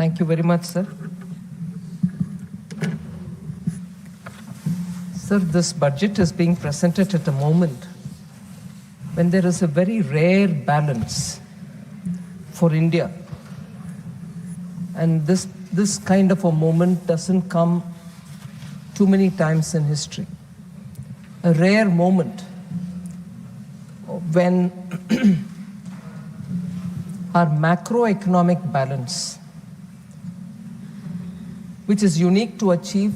Thank you very much, sir. Sir, this budget is being presented at a moment when there is a very rare balance for India. And this kind of a moment doesn't come too many times in history. A rare moment when our macroeconomic balance, which is unique to achieve,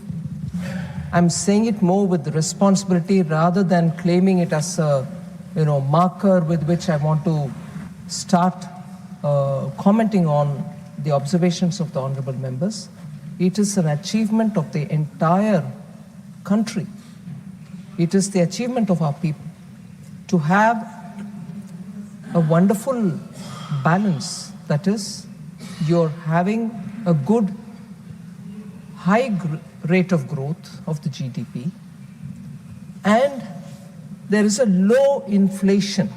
I'm saying it more with responsibility rather than claiming it as a marker with which I want to start commenting on the observations of the honorable members. It is an achievement of the entire country. It is the achievement of our people to have a wonderful balance. That is, you're having a good high rate of growth of the GDP, and there is a low inflation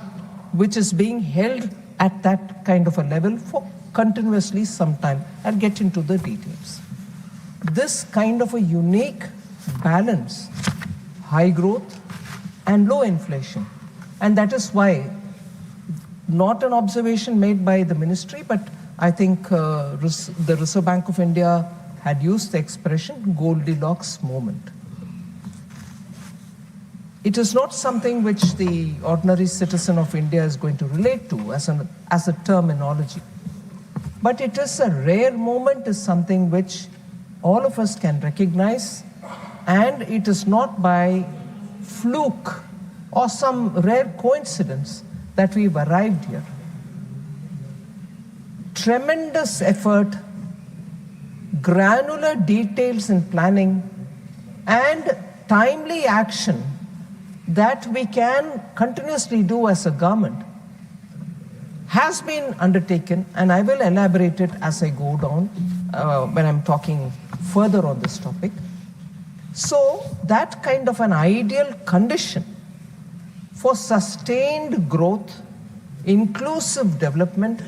which is being held at that kind of a level for continuously some time. I'll get into the details. This kind of a unique balance, high growth and low inflation, and that is why, not an observation made by the ministry, but I think the Reserve Bank of India had used the expression Goldilocks moment. It is not something which the ordinary citizen of India is going to relate to as a terminology. But it is a rare moment, is something which all of us can recognize, and it is not by fluke or some rare coincidence that we've arrived here. Tremendous effort, granular details in planning, and timely action that we can continuously do as a government has been undertaken, and I will elaborate it as I go down when I'm talking further on this topic. So that kind of an ideal condition for sustained growth, inclusive development,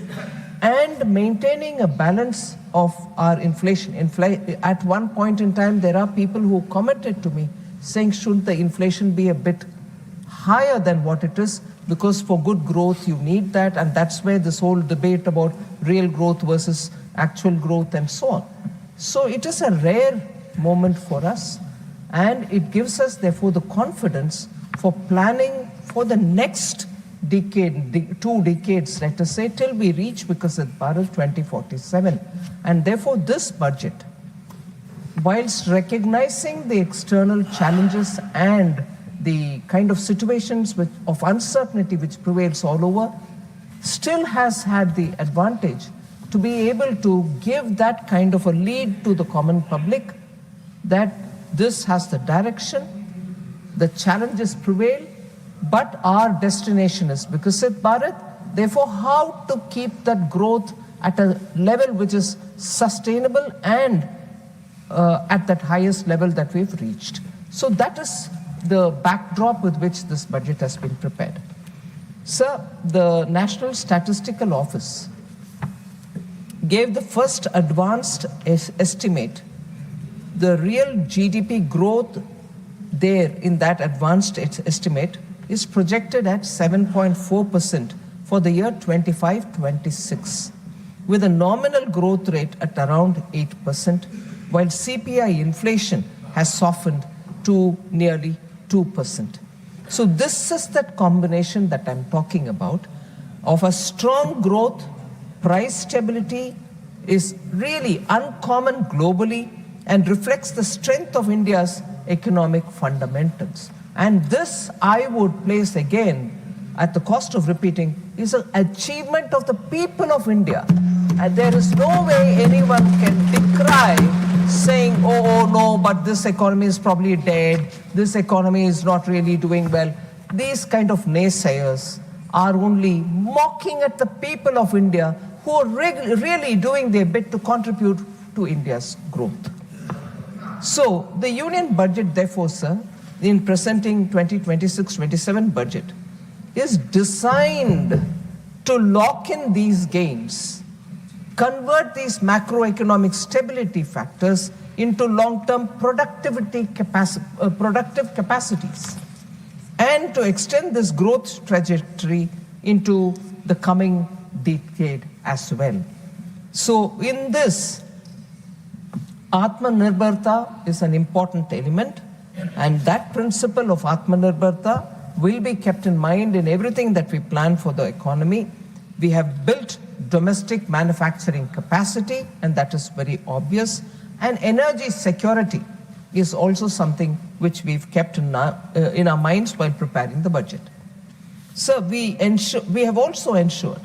and maintaining a balance of our inflation. At one point in time, there are people who commented to me saying, should the inflation be a bit higher than what it is? Because for good growth, you need that, and that's where this whole debate about real growth versus actual growth and so on. So it is a rare moment for us, and it gives us, therefore, the confidence for planning for the next decade, 2 decades, let us say, till we reach Viksit Bharat 2047. And therefore, this budget, whilst recognizing the external challenges and the kind of situations of uncertainty which prevails all over, still has had the advantage to be able to give that kind of a lead to the common public that this has the direction, the challenges prevail, but our destination is Viksit Bharat. Therefore, how to keep that growth at a level which is sustainable and at that highest level that we've reached. So that is the backdrop with which this budget has been prepared. Sir, the National Statistical Office gave the first advanced estimate. The real GDP growth there in that advanced estimate is projected at 7.4% for the year 25-26, with a nominal growth rate at around 8%, while CPI inflation has softened to nearly 2%. So this is that combination that I'm talking about of a strong growth. Price stability is really uncommon globally and reflects the strength of India's economic fundamentals. And this, I would place again, at the cost of repeating, is an achievement of the people of India. And there is no way anyone can decry saying, oh no, but this economy is probably dead, this economy is not really doing well. These kind of naysayers are only mocking at the people of India who are really doing their bit to contribute to India's growth. So the union budget, therefore, sir, in presenting 2026-27 budget, is designed to lock in these gains convert these macroeconomic stability factors into long-term productive capacities, and to extend this growth trajectory into the coming decade as well. So in this, Atmanirbharta is an important element, and that principle of Atmanirbharta will be kept in mind in everything that we plan for the economy. We have built domestic manufacturing capacity, and that is very obvious. And energy security is also something which we've kept in our minds while preparing the budget. So we have also ensured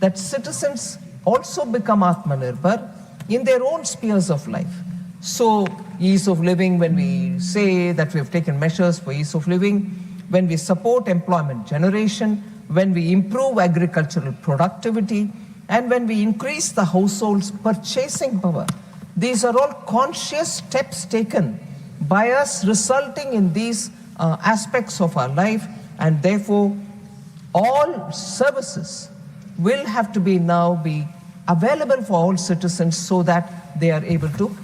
that citizens also become Atmanirbhar in their own spheres of life. So ease of living, when we say that we have taken measures for ease of living, when we support employment generation, when we improve agricultural productivity, and when we increase the household's purchasing power, these are all conscious steps taken by us, resulting in these aspects of our life, and therefore all services will have to be available for all citizens so that they are able to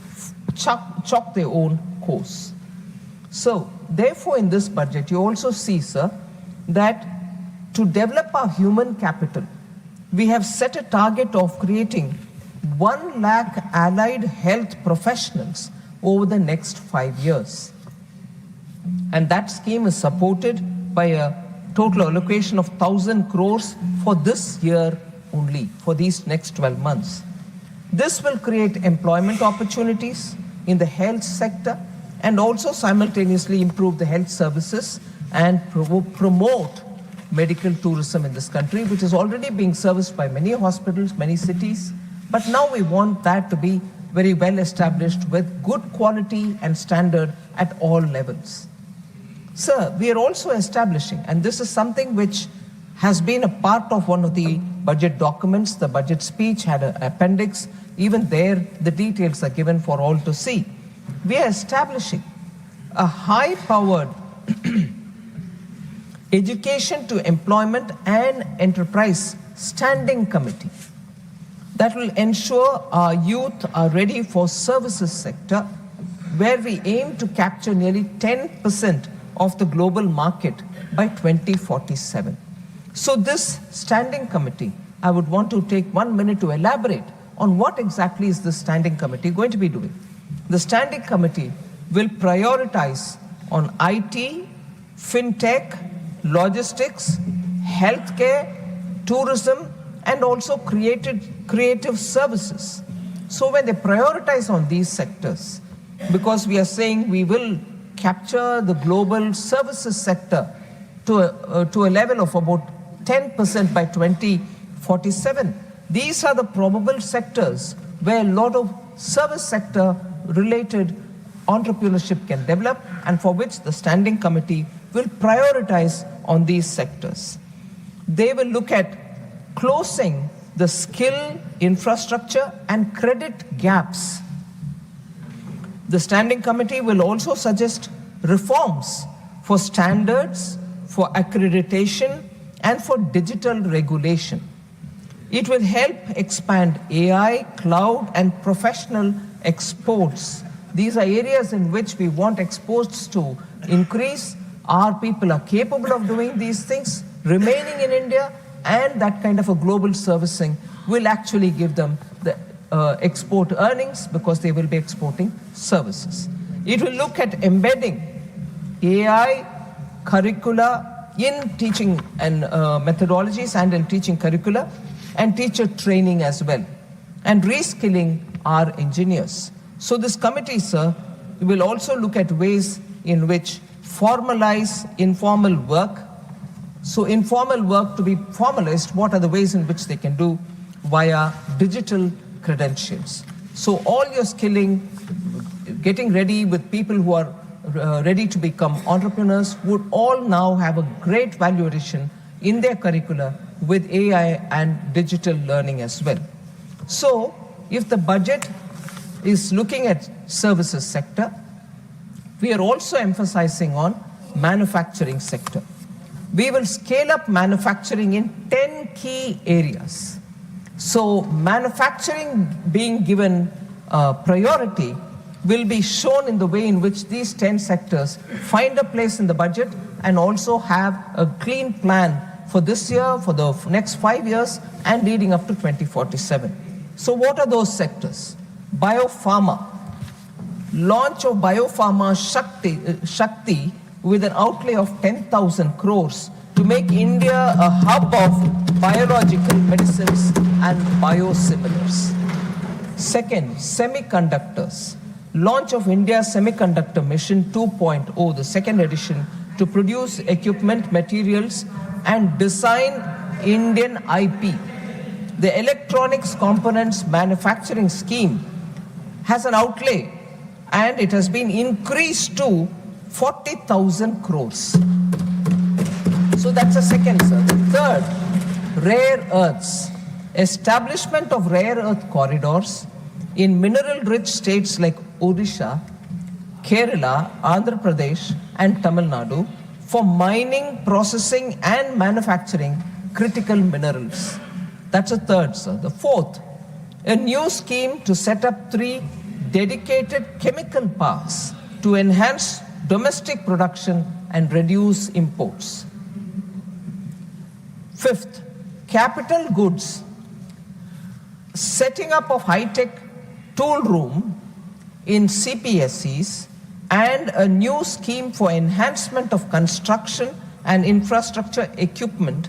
chalk their own course. So therefore in this budget you also see, sir, that to develop our human capital, we have set a target of creating 1 lakh allied health professionals over the next 5 years. And that scheme is supported by a total allocation of 1,000 crores for this year only, for these next 12 months. This will create employment opportunities in the health sector and also simultaneously improve the health services and promote medical tourism in this country, which is already being serviced by many hospitals, many cities. But now we want that to be very well established with good quality and standard at all levels. Sir, we are also establishing, and this is something which has been a part of one of the budget documents, the budget speech had an appendix, even there the details are given for all to see. We are establishing a high-powered Education to Employment and Enterprise Standing Committee that will ensure our youth are ready for services sector, where we aim to capture nearly 10% of the global market by 2047. So this standing committee, I would want to take 1 minute to elaborate on what exactly is this standing committee going to be doing. The standing committee will prioritize on IT, fintech, logistics, healthcare, tourism, and also creative services. So when they prioritize on these sectors, because we are saying we will capture the global services sector to a level of about 10% by 2047, these are the probable sectors where a lot of service sector related entrepreneurship can develop, and for which the standing committee will prioritize on these sectors. They will look at closing the skill, infrastructure, and credit gaps. The standing committee will also suggest reforms for standards, for accreditation, and for digital regulation. It will help expand AI, cloud, and professional exports. These are areas in which we want exports to increase. Our people are capable of doing these things, remaining in India, and that kind of a global servicing will actually give them the export earnings because they will be exporting services. It will look at embedding AI curricula in teaching and methodologies and in teaching curricula and teacher training as well, and reskilling our engineers. So this committee, sir, will also look at ways in which formalize informal work. So informal work to be formalized, what are the ways in which they can do via digital credentials. So all your skilling, getting ready with people who are ready to become entrepreneurs would all now have a great value addition in their curricula with AI and digital learning as well. So if the budget is looking at services sector, we are also emphasizing on manufacturing sector. We will scale up manufacturing in 10 key areas. So manufacturing being given priority will be shown in the way in which these 10 sectors find a place in the budget and also have a clean plan for this year, for the next 5 years, and leading up to 2047. So what are those sectors? Biopharma. Launch of Biopharma Shakti with an outlay of 10,000 crores to make India a hub of biological medicines and biosimilars. Second, semiconductors. Launch of India's Semiconductor Mission 2.0, the second edition, to produce equipment, materials, and design Indian IP. The Electronics Components Manufacturing Scheme has an outlay, and it has been increased to 40,000 crores. So that's the second, sir. The third, rare earths. Establishment of rare earth corridors in mineral-rich states like Odisha, Kerala, Andhra Pradesh, and Tamil Nadu for mining, processing, and manufacturing critical minerals. That's the third, sir. The fourth, a new scheme to set up 3 dedicated chemical parks to enhance domestic production and reduce imports. Fifth, capital goods. Setting up of high-tech tool room in CPSEs and a new scheme for enhancement of construction and infrastructure equipment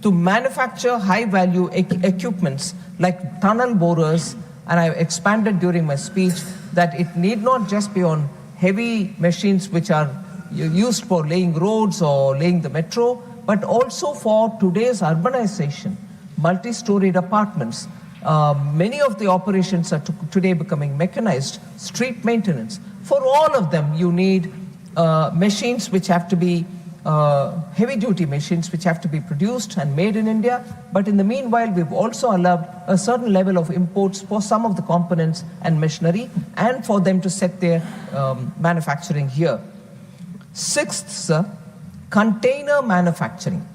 to manufacture high-value equipments like tunnel borers, and I expanded during my speech that it need not just be on heavy machines which are used for laying roads or laying the metro, but also for today's urbanization, multi-storied apartments. Many of the operations are today becoming mechanized, street maintenance. For all of them, you need machines which have to be heavy-duty machines which have to be produced and made in India. But in the meanwhile, we've also allowed a certain level of imports for some of the components and machinery and for them to set their manufacturing here. Sixth, sir, container manufacturing.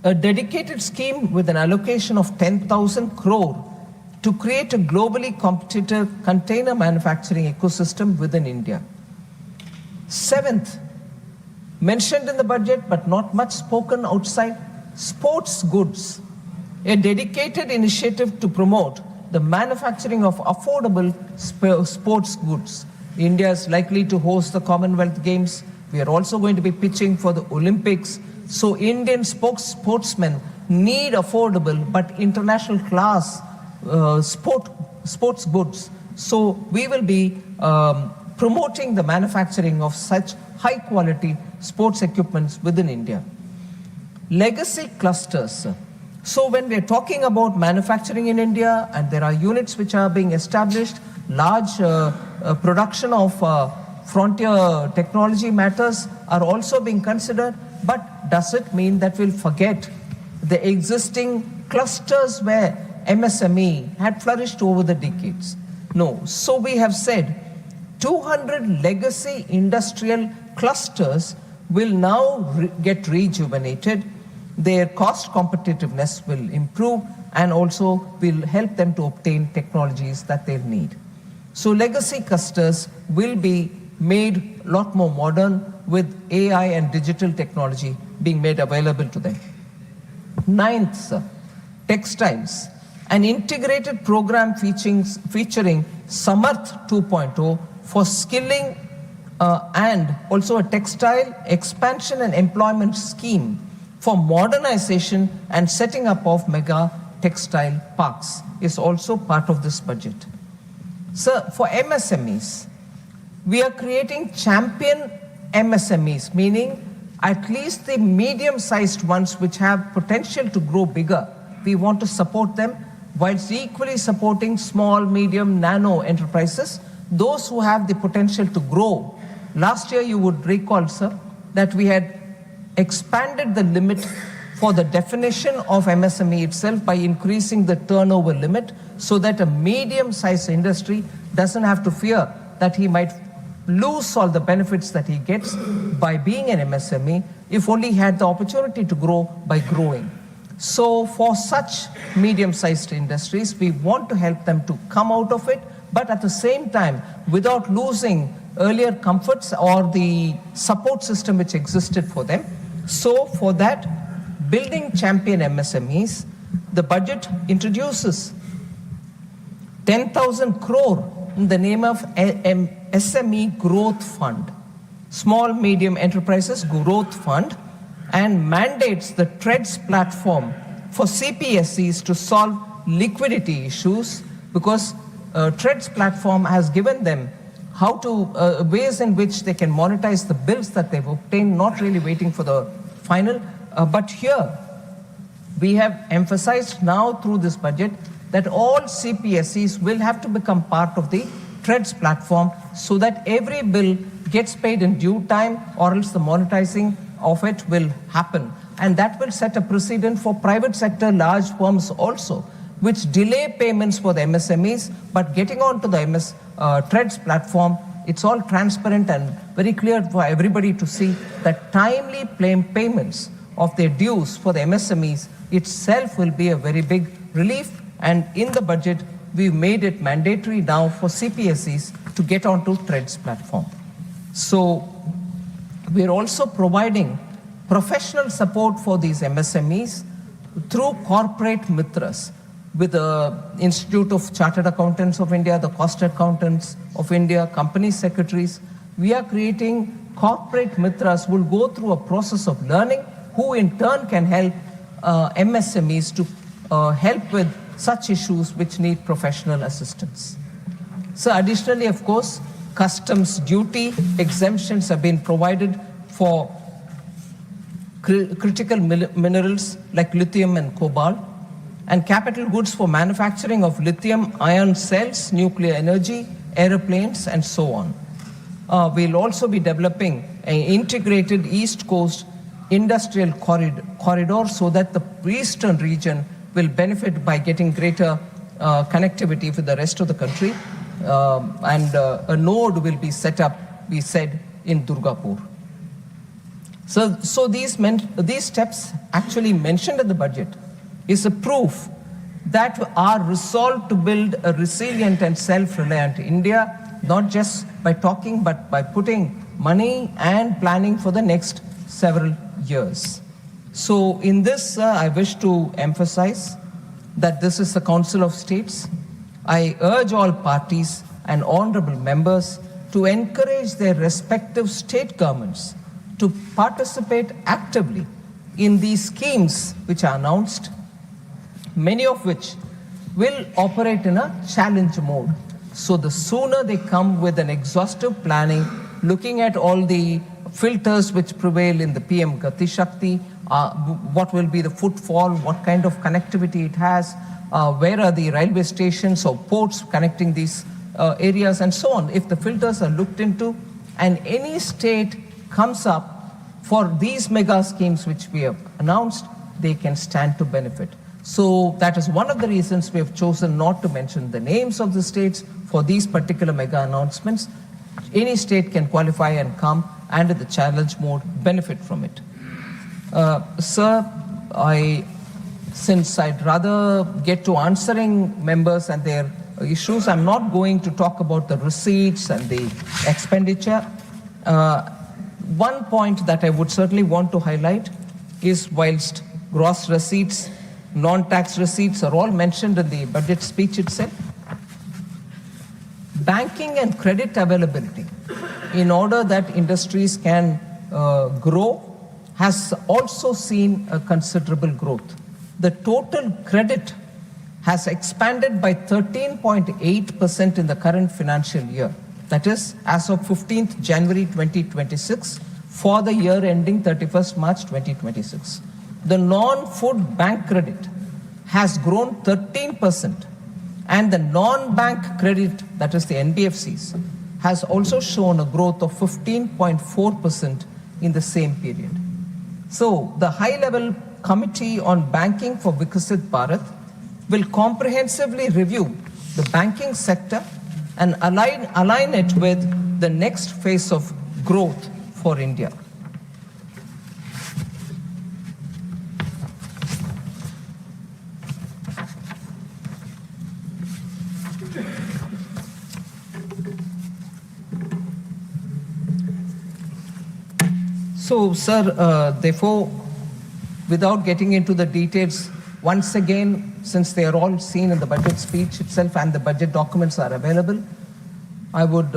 A dedicated scheme with an allocation of 10,000 crore to create a globally competitive container manufacturing ecosystem within India. Seventh, mentioned in the budget but not much spoken outside, sports goods. A dedicated initiative to promote the manufacturing of affordable sports goods. India is likely to host the Commonwealth Games. We are also going to be pitching for the Olympics. So Indian sportsmen need affordable but international class sports goods. So we will be promoting the manufacturing of such high quality sports equipments within India. Legacy clusters. So when we are talking about manufacturing in India and there are units which are being established, large production of frontier technology matters are also being considered. But does it mean that we'll forget the existing clusters where MSME had flourished over the decades? No. So we have said 200 legacy industrial clusters will now get rejuvenated. Their cost competitiveness will improve and also will help them to obtain technologies that they need. So legacy clusters will be made a lot more modern with AI and digital technology being made available to them. Ninth, textiles. An integrated program featuring Samarth 2.0 for skilling and also a textile expansion and employment scheme for modernization and setting up of mega textile parks is also part of this budget. So for MSMEs, we are creating champion MSMEs, meaning at least the medium-sized ones which have potential to grow bigger. We want to support them whilst equally supporting small, medium, nano enterprises, those who have the potential to grow. Last year, you would recall, sir, that we had expanded the limit for the definition of MSME itself by increasing the turnover limit so that a medium-sized industry doesn't have to fear that he might lose all the benefits that he gets by being an MSME if only he had the opportunity to grow by growing. So for such medium-sized industries, we want to help them to come out of it, but at the same time, without losing earlier comforts or the support system which existed for them. So for that, building champion MSMEs, the budget introduces 10,000 crore in the name of SME Growth Fund, Small Medium Enterprises Growth Fund, and mandates the TREADS platform for CPSEs to solve liquidity issues, because TREADS platform has given them how to ways in which they can monetize the bills that they've obtained, not really waiting for the final. But here, we have emphasized now through this budget that all CPSEs will have to become part of the TREADS platform, so that every bill gets paid in due time, or else the monetizing of it will happen. And that will set a precedent for private sector large firms also, which delay payments for the MSMEs, but getting onto the TREADS platform, it's all transparent and very clear for everybody to see that timely payments of their dues for the MSMEs itself will be a very big relief. And in the budget, we've made it mandatory now for CPSEs to get onto TREADS platform. So we're also providing professional support for these MSMEs through corporate mitras with the Institute of Chartered Accountants of India, the Cost Accountants of India, company secretaries. We are creating corporate mitras who will go through a process of learning, who in turn can help MSMEs to help with such issues which need professional assistance. So additionally, of course, customs duty exemptions have been provided for critical minerals like lithium and cobalt, and capital goods for manufacturing of lithium ion cells, nuclear energy, aeroplanes, and so on. We'll also be developing an integrated East Coast industrial corridor so that the eastern region will benefit by getting greater connectivity with the rest of the country. And a node will be set up, we said, in Durgapur. So these steps actually mentioned in the budget is a proof that our resolve to build a resilient and self-reliant India, not just by talking, but by putting money and planning for the next several years. So in this, I wish to emphasize that this is the Council of States. I urge all parties and honorable members to encourage their respective state governments to participate actively in these schemes which are announced, many of which will operate in a challenge mode. So the sooner they come with an exhaustive planning, looking at all the filters which prevail in the PM Gati Shakti, what will be the footfall, what kind of connectivity it has, where are the railway stations or ports connecting these areas, and so on. If the filters are looked into and any state comes up for these mega schemes which we have announced, they can stand to benefit. So that is one of the reasons we have chosen not to mention the names of the states for these particular mega announcements. Any state can qualify and come and in the challenge mode benefit from it. Sir, since I'd rather get to answering members and their issues, I'm not going to talk about the receipts and the expenditure. One point that I would certainly want to highlight is whilst gross receipts, non-tax receipts are all mentioned in the budget speech itself, banking and credit availability in order that industries can grow has also seen a considerable growth. The total credit has expanded by 13.8% in the current financial year. That is, as of 15th January 2026, for the year ending 31st March 2026. The non-food bank credit has grown 13%, and the non-bank credit, that is the NBFCs, has also shown a growth of 15.4% in the same period. So the high-level Committee on Banking for Viksit Bharat will comprehensively review the banking sector and align it with the next phase of growth for India. So, sir, therefore, without getting into the details, once again, since they are all seen in the budget speech itself and the budget documents are available, I would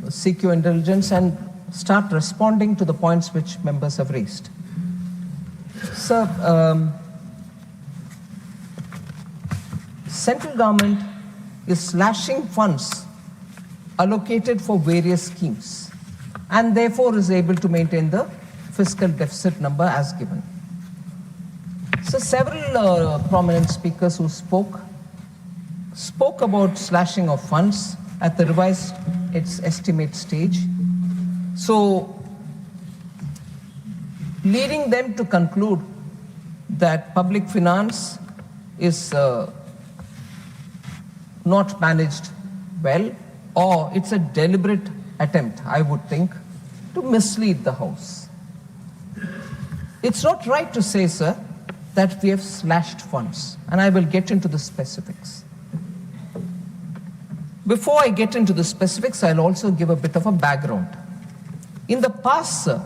seek your indulgence and start responding to the points which members have raised. Sir, central government is slashing funds allocated for various schemes and therefore is able to maintain the fiscal deficit number as given. So several prominent speakers who spoke about slashing of funds at the revised its estimate stage. So leading them to conclude that public finance is not managed well, or it's a deliberate attempt, I would think, to mislead the House. It's not right to say, sir, that we have slashed funds, and I will get into the specifics. Before I get into the specifics, I'll also give a bit of a background. In the past, sir,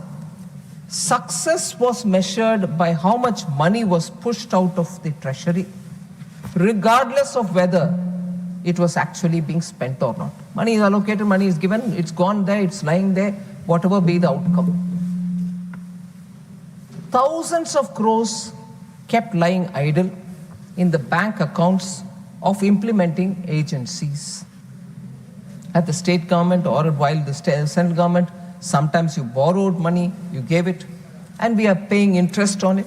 success was measured by how much money was pushed out of the treasury, regardless of whether it was actually being spent or not. Money is allocated, money is given, it's gone there, it's lying there, whatever be the outcome. Thousands of crores kept lying idle in the bank accounts of implementing agencies. At the state government or while the central government, sometimes you borrowed money, you gave it, and we are paying interest on it.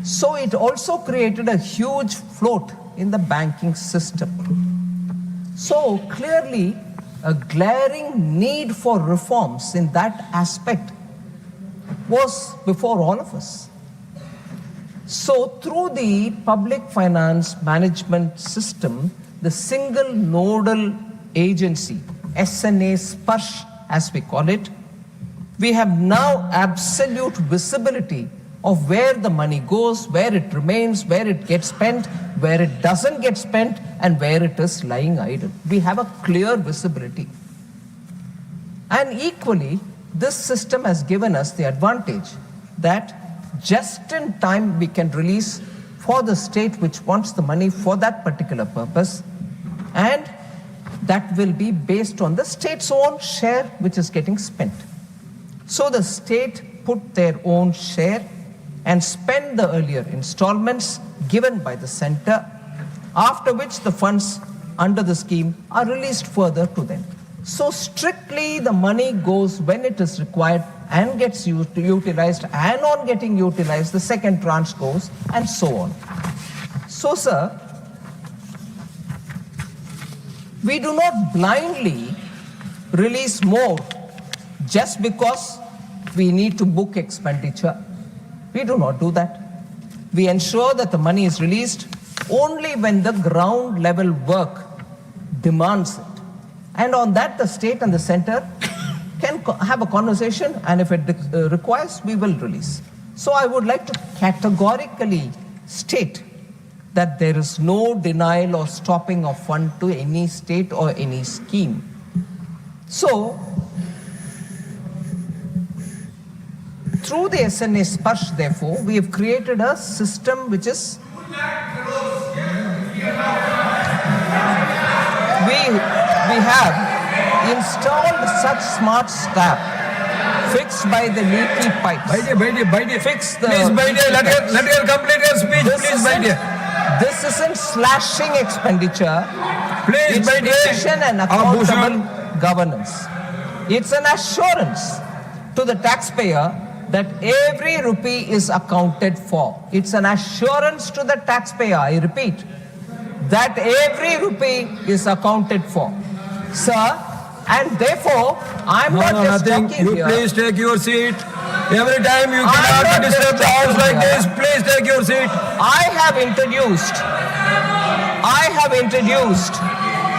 So it also created a huge float in the banking system. So clearly, a glaring need for reforms in that aspect was before all of us. So through the public finance management system, the single nodal agency, SNA Sparsh as we call it, we have now absolute visibility of where the money goes, where it remains, where it gets spent, where it doesn't get spent, and where it is lying idle. We have a clear visibility. And equally, this system has given us the advantage that just in time we can release for the state which wants the money for that particular purpose, and that will be based on the state's own share which is getting spent. So the state put their own share and spend the earlier installments given by the center, after which the funds under the scheme are released further to them. So strictly the money goes when it is required and gets utilized, and on getting utilized, the second tranche goes, and so on. So, sir, we do not blindly release more just because we need to book expenditure. We do not do that. We ensure that the money is released only when the ground level work demands it. And on that, the state and the center can have a conversation, and if it requires, we will release. So I would like to categorically state that there is no denial or stopping of fund to any state or any scheme. So, through the SNA Sparsh, therefore, we have created a system which is we have installed such smart staff fixed by the leaky pipes. Fix the please, let her complete her speech. This isn't slashing expenditure. Please, it's precision and accountable governance. It's an assurance to the taxpayer that every rupee is accounted for. It's an assurance to the taxpayer, I repeat, that every rupee is accounted for. Sir, and therefore, I'm not just talking you here. Please take your seat. Every time you cannot disturb the house like this, please take your seat. I have introduced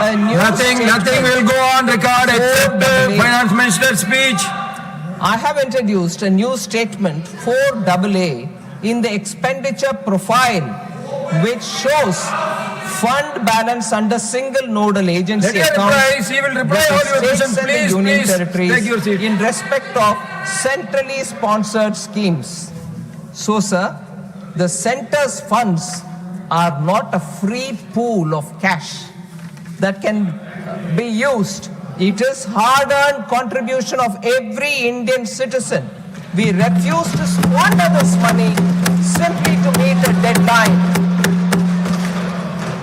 a new Nothing will go on record except the finance minister's speech. I have introduced a new statement 4AA in the expenditure profile which shows fund balance under single nodal Let agency her account reply. She will reply with all the your questions. states and the Please, union please, territories take your seat. in respect of centrally sponsored schemes. So, sir, the center's funds are not a free pool of cash that can be used. It is hard-earned contribution of every Indian citizen. We refuse to squander this money simply to meet a deadline.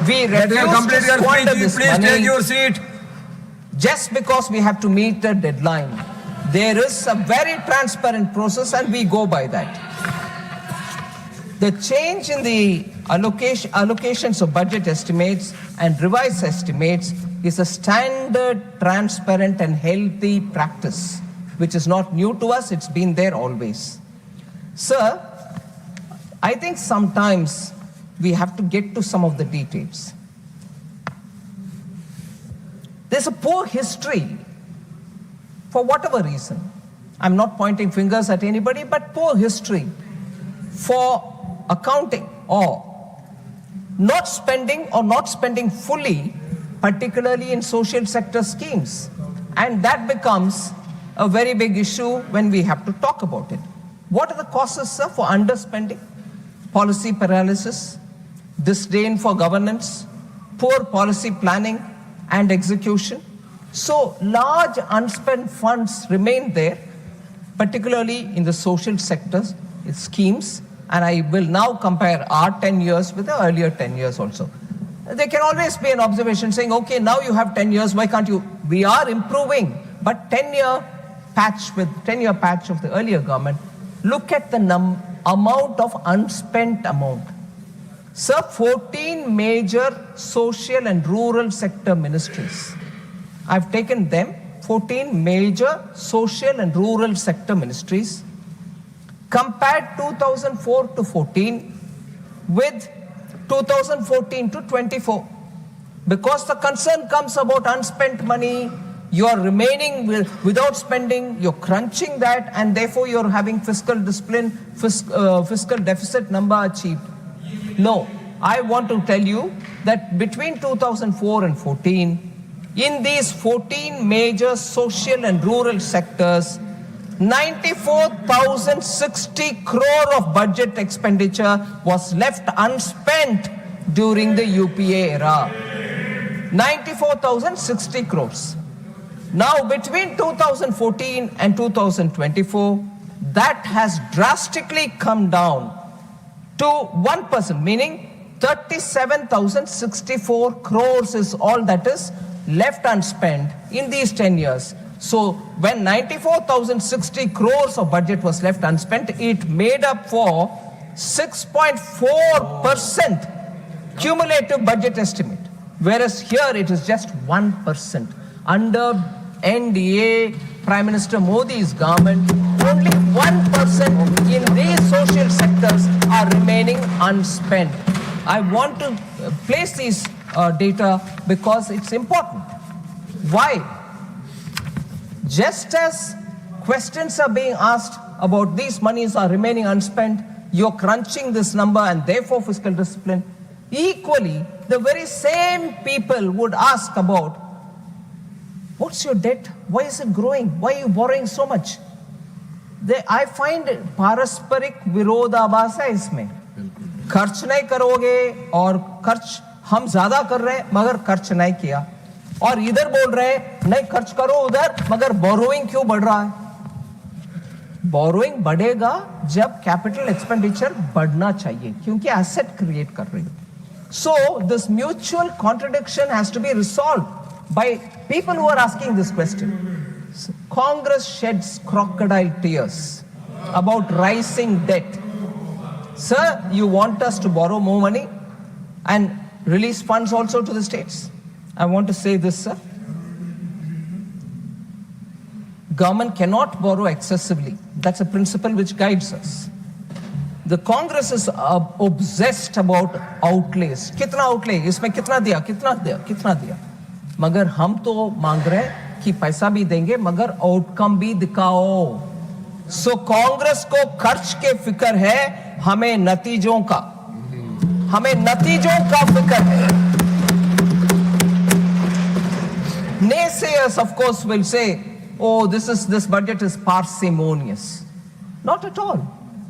We Let her refuse complete to your squander speech. this Please take money your seat. just because we have to meet a deadline. There is a very transparent process and we go by that. The change in the allocations of budget estimates and revised estimates is a standard, transparent and healthy practice, which is not new to us, it's been there always. Sir, I think sometimes we have to get to some of the details. There's a poor history for whatever reason. I'm not pointing fingers at anybody, but poor history for accounting or not spending fully, particularly in social sector schemes. And that becomes a very big issue when we have to talk about it. What are the causes, sir, for underspending? Policy paralysis, disdain for governance, poor policy planning and execution. So large unspent funds remain there, particularly in the social sectors, schemes, and I will now compare our 10 years with the earlier 10 years also. There can always be an observation saying, okay, now you have 10 years, why can't you? We are improving, but 10-year patch of the earlier government, look at the amount of unspent amount. Sir, 14 major social and rural sector ministries. I've taken them, 14 major social and rural sector ministries, compared 2004 to 14 with 2014 to 24. Because the concern comes about unspent money, you are remaining without spending, you're crunching that, and therefore you're having fiscal discipline, fiscal deficit number achieved. No, I want to tell you that between 2004 and 14, in these 14 major social and rural sectors, 94,060 crore of budget expenditure was left unspent during the UPA era. 94,060 crores. Now, between 2014 and 2024, that has drastically come down to 1%, meaning 37,064 crores is all that is left unspent in these 10 years. So when 94,060 crores of budget was left unspent, it made up for 6.4% cumulative budget estimate. Whereas here it is just 1%. Under NDA, Prime Minister Modi's government, only 1% in these social sectors are remaining unspent. I want to place these data because it's important. Why? Just as questions are being asked about these monies are remaining unspent, you're crunching this number and therefore fiscal discipline. Equally, the very same people would ask about, what's your debt? Why is it growing? Why are you borrowing so much? I find पारस्परिक विरोधाभास है इसमें. खर्च नहीं करोगे और खर्च हम ज्यादा कर रहे हैं मगर खर्च नहीं किया, और इधर बोल रहे हैं नहीं खर्च करो उधर मगर बोरोइंग क्यों बढ़ रहा है? बोरोइंग बढ़ेगा जब कैपिटल एक्सपेंडिचर बढ़ना चाहिए क्योंकि एसेट क्रिएट कर रही है. So this mutual contradiction has to be resolved by people who are asking this question. Congress sheds crocodile tears about rising debt. Sir, you want us to borrow more money and release funds also to the states? I want to say this, sir. Government cannot borrow excessively. That's a principle which guides us. The Congress is obsessed about outlays. कितना outlay? इसमें कितना दिया? कितना दिया? कितना दिया? मगर हम तो मांग रहे हैं कि पैसा भी देंगे मगर आउटकम भी दिखाओ. सो कांग्रेस को खर्च के फिक्र है, हमें नतीजों का फिक्र है. Naysayers, of course, will say, oh, this budget is parsimonious. Not at all.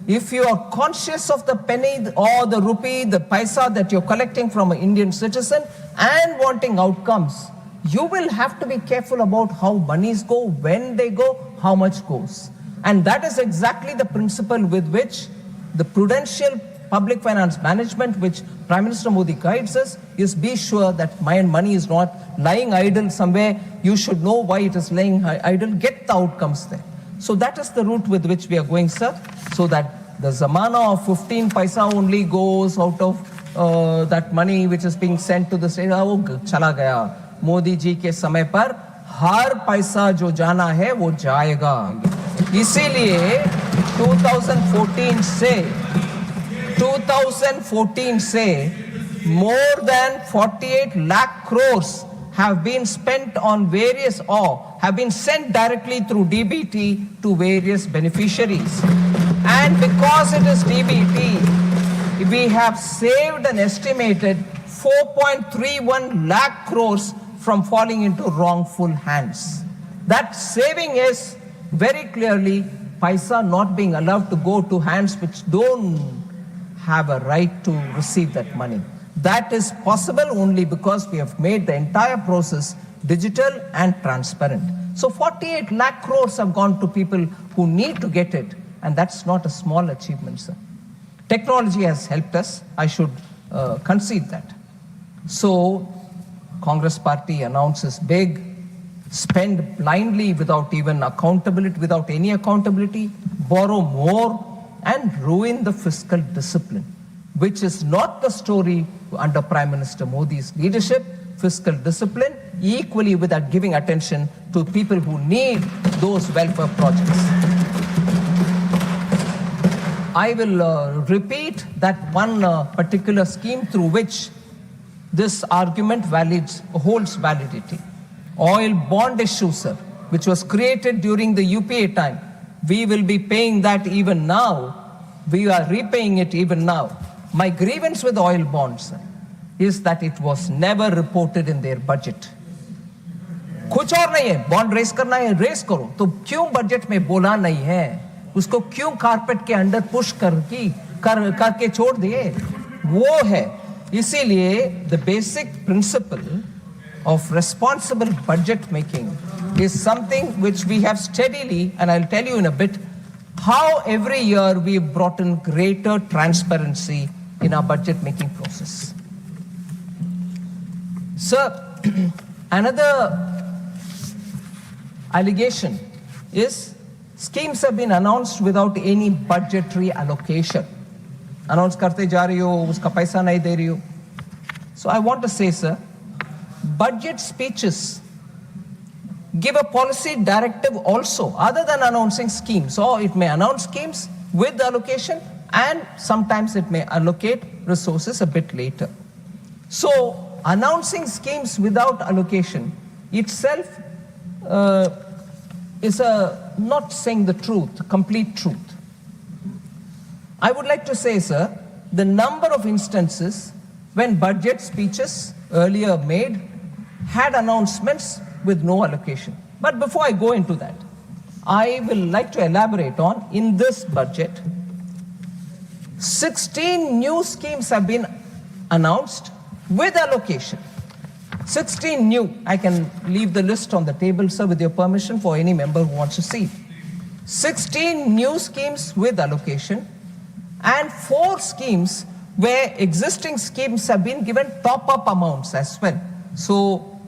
If you are conscious of the penny or the rupee, the paisa that you're collecting from an Indian citizen and wanting outcomes, you will have to be careful about how monies go, when they go, how much goes. And that is exactly the principle with which the prudential public finance management, which Prime Minister Modi guides us, is be sure that my money is not lying idle somewhere. You should know why it is lying idle, get the outcomes there. So that is the route with which we are going, sir, so that the zamana of 15 paisa only goes out of that money which is being sent to the state. वो चला गया. मोदी जी के समय पर हर पैसा जो जाना है वो जाएगा. इसीलिए 2014 से more than 48 lakh crores have been spent on various or have been sent directly through DBT to various beneficiaries. And because it is DBT, we have saved an estimated 4.31 lakh crores from falling into wrongful hands. That saving is very clearly paisa not being allowed to go to hands which don't have a right to receive that money. That is possible only because we have made the entire process digital and transparent. So 48 lakh crores have gone to people who need to get it, and that's not a small achievement, sir. Technology has helped us, I should concede that. So Congress party announces big, spend blindly without even accountability, without any accountability, borrow more, and ruin the fiscal discipline, which is not the story under Prime Minister Modi's leadership. Fiscal discipline, equally without giving attention to people who need those welfare projects. I will repeat that one particular scheme through which this argument holds validity. Oil bond issue, sir, which was created during the UPA time. We will be paying that even now. We are repaying it even now. My grievance with oil bonds, sir, is that it was never reported in their budget. कुछ और नहीं है, bond race करना है, race करो, तो क्यों budget में बोला नहीं है? उसको क्यों कारपेट के अंडर पुश करके छोड़ दिए? वो है. इसीलिए the basic principle of responsible budget making is something which we have steadily, and I'll tell you in a bit, how every year we've brought in greater transparency in our budget making process. Sir, another allegation is schemes have been announced without any budgetary allocation. Announce karte ja rahi ho, uska paisa nahi de rahi ho. So I want to say, sir, budget speeches give a policy directive also, other than announcing schemes. Or it may announce schemes with allocation, and sometimes it may allocate resources a bit later. So announcing schemes without allocation itself is not saying the truth, complete truth. I would like to say, sir, the number of instances when budget speeches earlier made had announcements with no allocation. But before I go into that, I will like to elaborate on, in this budget, 16 new schemes have been announced with allocation. 16 new. I can leave the list on the table, sir, with your permission, for any member who wants to see. 16 new schemes with allocation, and 4 schemes where existing schemes have been given top-up amounts as well. So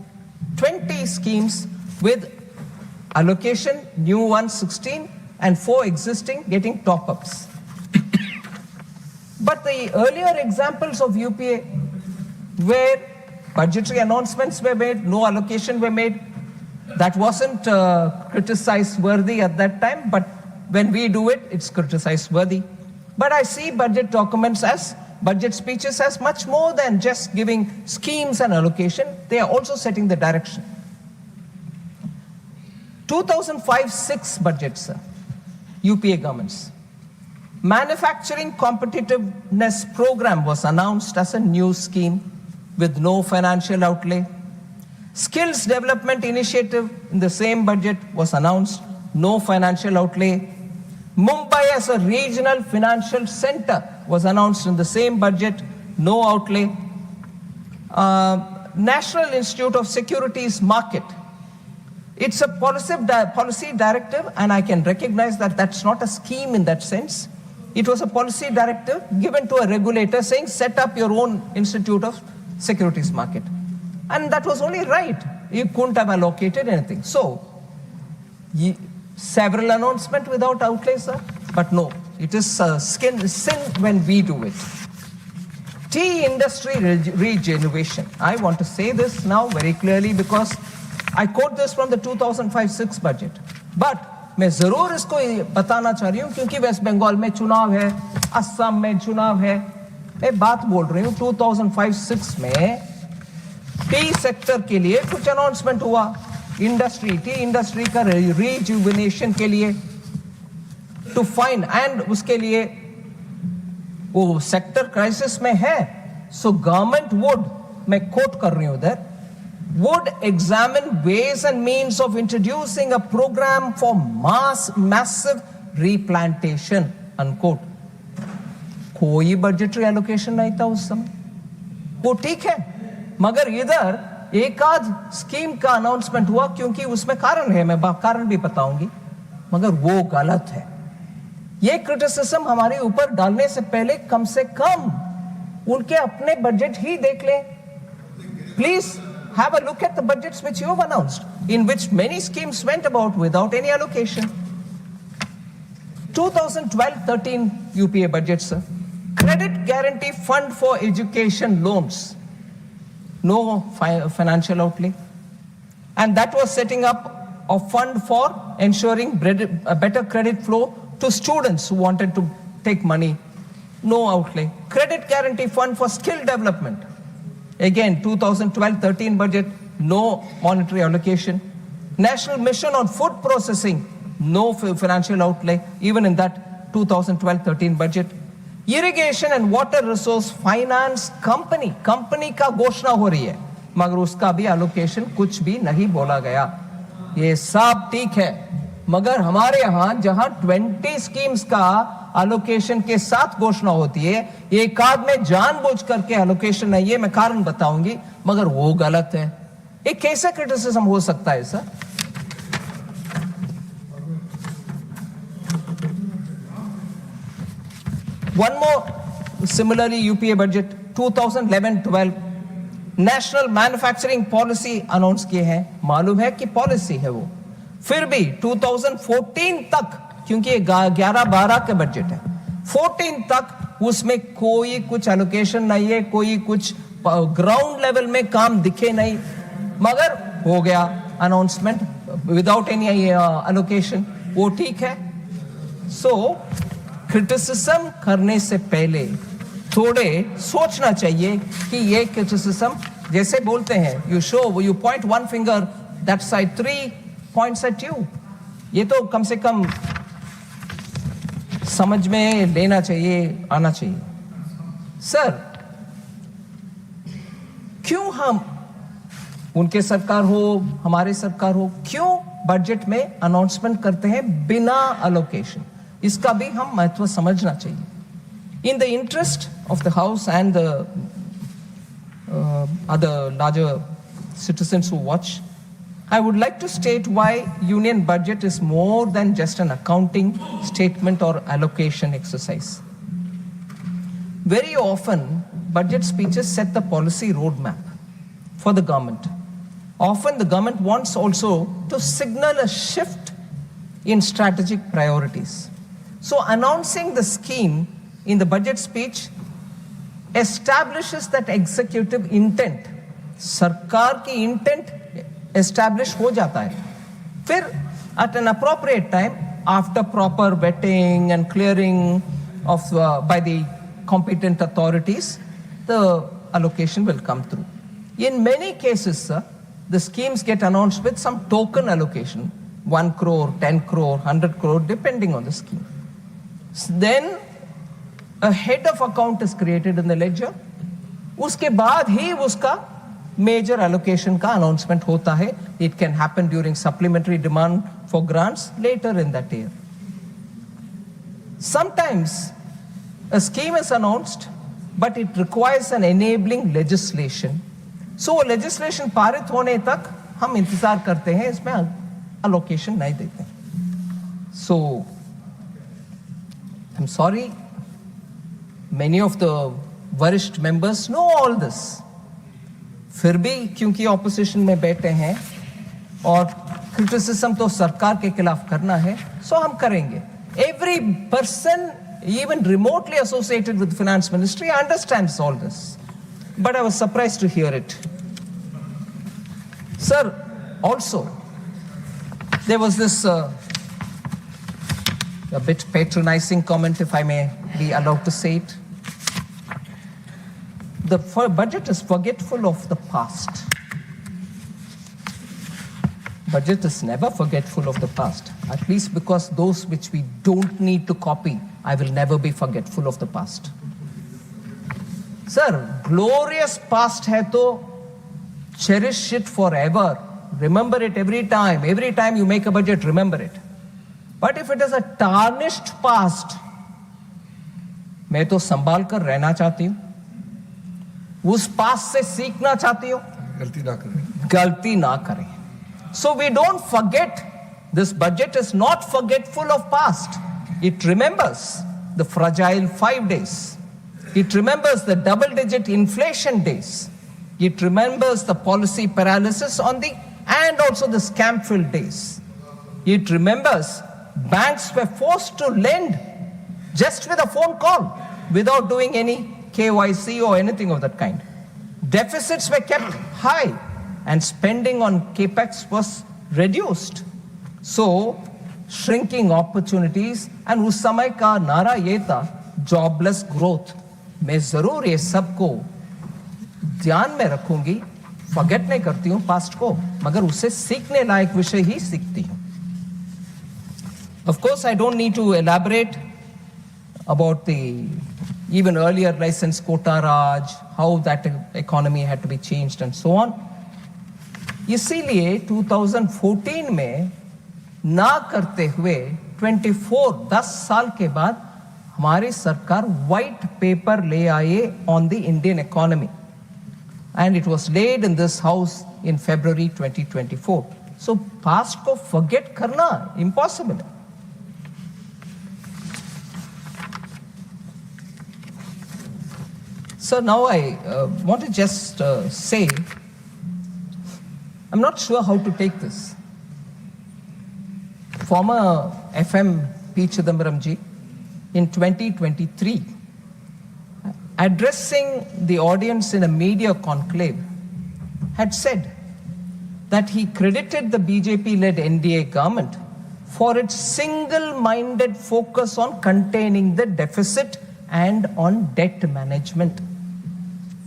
20 schemes with allocation, new ones 16, and 4 existing getting top-ups. But the earlier examples of UPA, where budgetary announcements were made, no allocation were made, that wasn't criticized worthy at that time, but when we do it, it's criticized worthy. But I see budget documents as budget speeches as much more than just giving schemes and allocation. They are also setting the direction. 2005-06 budget, sir, UPA governments. Manufacturing competitiveness program was announced as a new scheme with no financial outlay. Skills development initiative in the same budget was announced, no financial outlay. Mumbai as a regional financial center was announced in the same budget, no outlay. National Institute of Securities Market. It's a policy directive, and I can recognize that that's not a scheme in that sense. It was a policy directive given to a regulator saying, set up your own Institute of Securities Market. And that was only right. You couldn't have allocated anything. So, several announcements without outlay, sir. But no, it is sin when we do it. Tea industry regeneration. I want to say this now very clearly because I quote this from the 2005-06 budget. But मैं जरूर इसको बताना चाह रही हूँ क्योंकि waste Bengal में चुनाव है, असम में चुनाव है. मैं बात बोल रही हूँ 2005-06 में टी सेक्टर के लिए कुछ अनाउंसमेंट हुआ. टी इंडस्ट्री का रिजुविनेशन के लिए टू फाइंड एंड उसके लिए वो सेक्टर क्राइसिस में है. सो गवर्नमेंट वुड, मैं कोट कर रही हूं उधर, would examine ways and means of introducing a program for massive replantation, unquote. कोई बजटरी एलोकेशन नहीं था उस समय. वो ठीक है, मगर इधर एक आध स्कीम का अनाउंसमेंट हुआ क्योंकि उसमें कारण है, मैं कारण भी बताऊंगी, मगर वो गलत है. ये क्रिटिसिज्म हमारे ऊपर डालने से पहले कम से कम उनके अपने बजट ही देख लें. Please have a look at the budgets which you have announced, in which many schemes went about without any allocation. 2012-13 UPA budget, sir. Credit Guarantee Fund for Education Loans. No financial outlay. And that was setting up a fund for ensuring a better credit flow to students who wanted to take money. No outlay. Credit Guarantee Fund for Skill Development. Again, 2012-13 budget, no monetary allocation. National Mission on Food Processing, no financial outlay, even in that 2012-13 budget. Irrigation and Water Resource Finance Company का घोषणा हो रही है, मगर उसका भी allocation कुछ भी नहीं बोला गया. ये सब ठीक है, मगर हमारे यहाँ जहाँ 20 स्कीम्स का एलोकेशन के साथ घोषणा होती है, एक आध में जानबूझ करके एलोकेशन नहीं है, मैं कारण बताऊंगी, मगर वो गलत है. ये कैसे क्रिटिसिज्म हो सकता है sir? One more similarly UPA budget 2011-12 national manufacturing policy announce किए हैं. मालूम है कि पॉलिसी है वो, फिर भी 2014 तक, क्योंकि ये 11-12 के बजट है, 14 तक उसमें कोई कुछ एलोकेशन नहीं है, कोई कुछ ग्राउंड लेवल में काम दिखे नहीं, मगर हो गया अनाउंसमेंट विदाउट एनी एलोकेशन. वो ठीक है. सो क्रिटिसिज्म करने से पहले थोड़े सोचना चाहिए कि ये क्रिटिसिज्म जैसे बोलते हैं, you point one finger that side 3 points at you. ये तो कम से कम समझ में लेना चाहिए, आना चाहिए. सर, क्यों हम, उनके सरकार हो हमारे सरकार हो, क्यों बजट में अनाउंसमेंट करते हैं बिना अलोकेशन? इसका भी हम महत्व समझना चाहिए. In the interest of the House and the other larger citizens who watch, I would like to state why union budget is more than just an accounting statement or allocation exercise. Very often, budget speeches set the policy roadmap for the government. Often, the government wants also to signal a shift in strategic priorities. So, announcing the scheme in the budget speech establishes that executive intent. सरकार की intent establish हो जाता है. फिर at an appropriate time, after proper vetting and clearing of by the competent authorities, the allocation will come through. In many cases, sir, the schemes get announced with some token allocation, 1 crore, 10 crore, 100 crore, depending on the scheme. Then a head of account is created in the ledger. उसके बाद ही उसका major allocation का announcement होता है. It can happen during supplementary demand for grants later in that year. Sometimes a scheme is announced, but it requires an enabling legislation. So legislation पारित होने तक हम इंतजार करते हैं, इसमें allocation नहीं देते. So I'm sorry, many of the वरिष्ठ members know all this. फिर भी क्योंकि opposition में बैठे हैं और criticism तो सरकार के खिलाफ करना है, so हम करेंगे. Every person even remotely associated with the finance ministry understands all this, but I was surprised to hear it. Sir, also there was this a bit patronizing comment, if I may be allowed to say it. The budget is forgetful of the past. Budget is never forgetful of the past, at least because those which we don't need to copy, I will never be forgetful of the past. Sir, glorious past hai to cherish it forever. Remember it every time. Every time you make a budget, remember it. But if it is a tarnished past, मैं तो संभाल कर रहना चाहती हूँ, उस past से सीखना चाहती हूँ, गलती ना करें. So we don't forget. This budget is not forgetful of past. It remembers the fragile 5 days. It remembers the double-digit inflation days. It remembers the policy paralysis and also the scam-filled days. It remembers banks were forced to lend just with a phone call without doing any KYC or anything of that kind. Deficits were kept high and spending on capex was reduced. So, shrinking opportunities, and उस समय का नारा ये था jobless growth. मैं जरूर ये सबको ध्यान में रखूंगी, forget नहीं करती हूँ past को, मगर उससे सीखने लायक विषय ही सीखती हूँ. Of course, I don't need to elaborate about the even earlier license quota Raj, how that economy had to be changed and so on. इसीलिए 2014 में ना करते हुए 10 साल के बाद हमारी सरकार व्हाइट पेपर ले आए on the Indian economy, and it was laid in this house in February 2024. So past को फॉरगेट करना इम्पॉसिबल है. So now I want to just say, I'm not sure how to take this. Former FM P. Chidambaram ji, in 2023, addressing the audience in a media conclave, had said that he credited the BJP-led NDA government for its single-minded focus on containing the deficit and on debt management.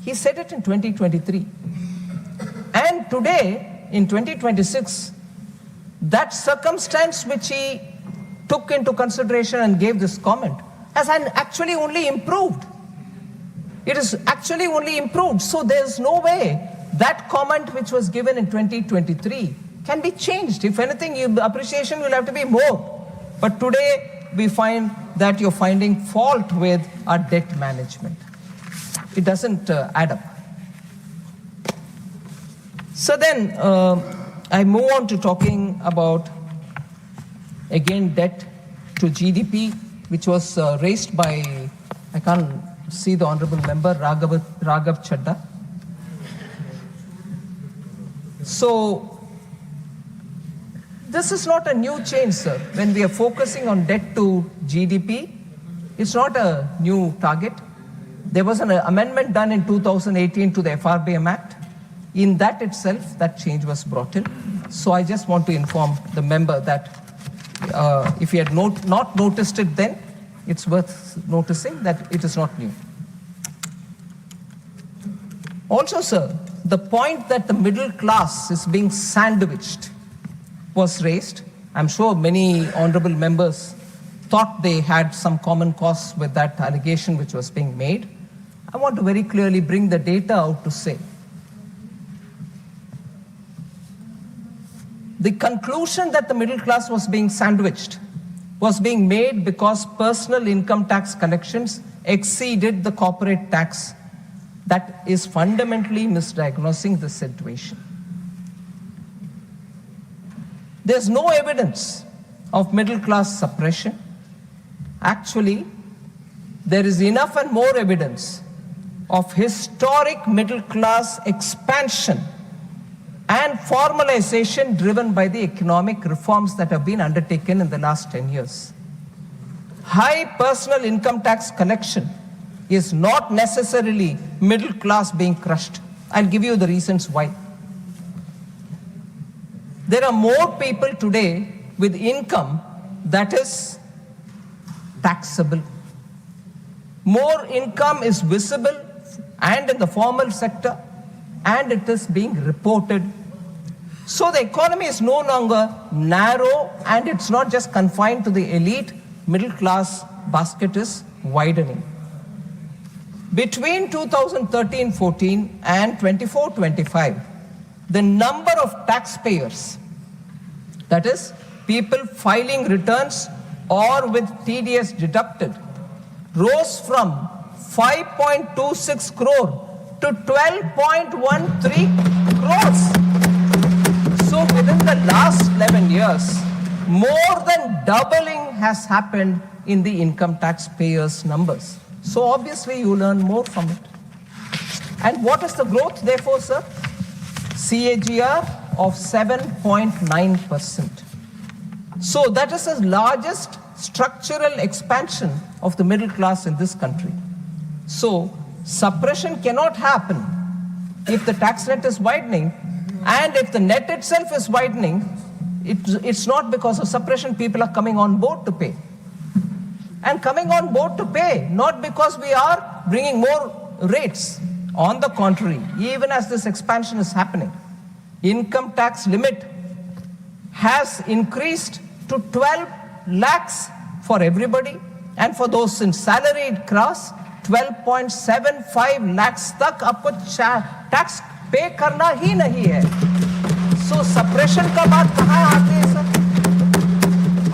He said it in 2023. And today, in 2026, that circumstance which he took into consideration and gave this comment has actually only improved. It is actually only improved. So there's no way that comment which was given in 2023 can be changed. If anything, appreciation will have to be more. But today, we find that you're finding fault with our debt management. It doesn't add up. So then, I move on to talking about, again, debt to GDP, which was raised by, I can't see the honorable member, Raghav Chadda. So, this is not a new change, sir. When we are focusing on debt to GDP, it's not a new target. There was an amendment done in 2018 to the FRBM Act. In that itself, that change was brought in. So I just want to inform the member that if he had not noticed it then, it's worth noticing that it is not new. Also, sir, the point that the middle class is being sandwiched was raised. I'm sure many honorable members thought they had some common cause with that allegation which was being made. I want to very clearly bring the data out to say The conclusion that the middle class was being sandwiched was being made because personal income tax collections exceeded the corporate tax. That is fundamentally misdiagnosing the situation. There's no evidence of middle class suppression. Actually, there is enough and more evidence of historic middle class expansion and formalization driven by the economic reforms that have been undertaken in the last 10 years. High personal income tax collection is not necessarily middle class being crushed. I'll give you the reasons why. There are more people today with income that is taxable. More income is visible and in the formal sector, and it is being reported. So the economy is no longer narrow, and it's not just confined to the elite. Middle class basket is widening. Between 2013-14 and 24-25, the number of taxpayers, that is, people filing returns or with TDS deducted, rose from 5.26 crore to 12.13 crores. So within the last 11 years, more than doubling has happened in the income taxpayers' numbers. So obviously you learn more from it. And what is the growth therefore, sir? CAGR of 7.9%. So that is the largest structural expansion of the middle class in this country. So suppression cannot happen if the tax net is widening, and if the net itself is widening, it's not because of suppression. People are coming on board to pay. And coming on board to pay, not because we are bringing more rates. On the contrary, even as this expansion is happening, income tax limit has increased to 12 lakhs for everybody, and for those in salaried class, 12.75 lakhs तक आपको tax पे करना ही नहीं है. So suppression का बात कहाँ आती है सर?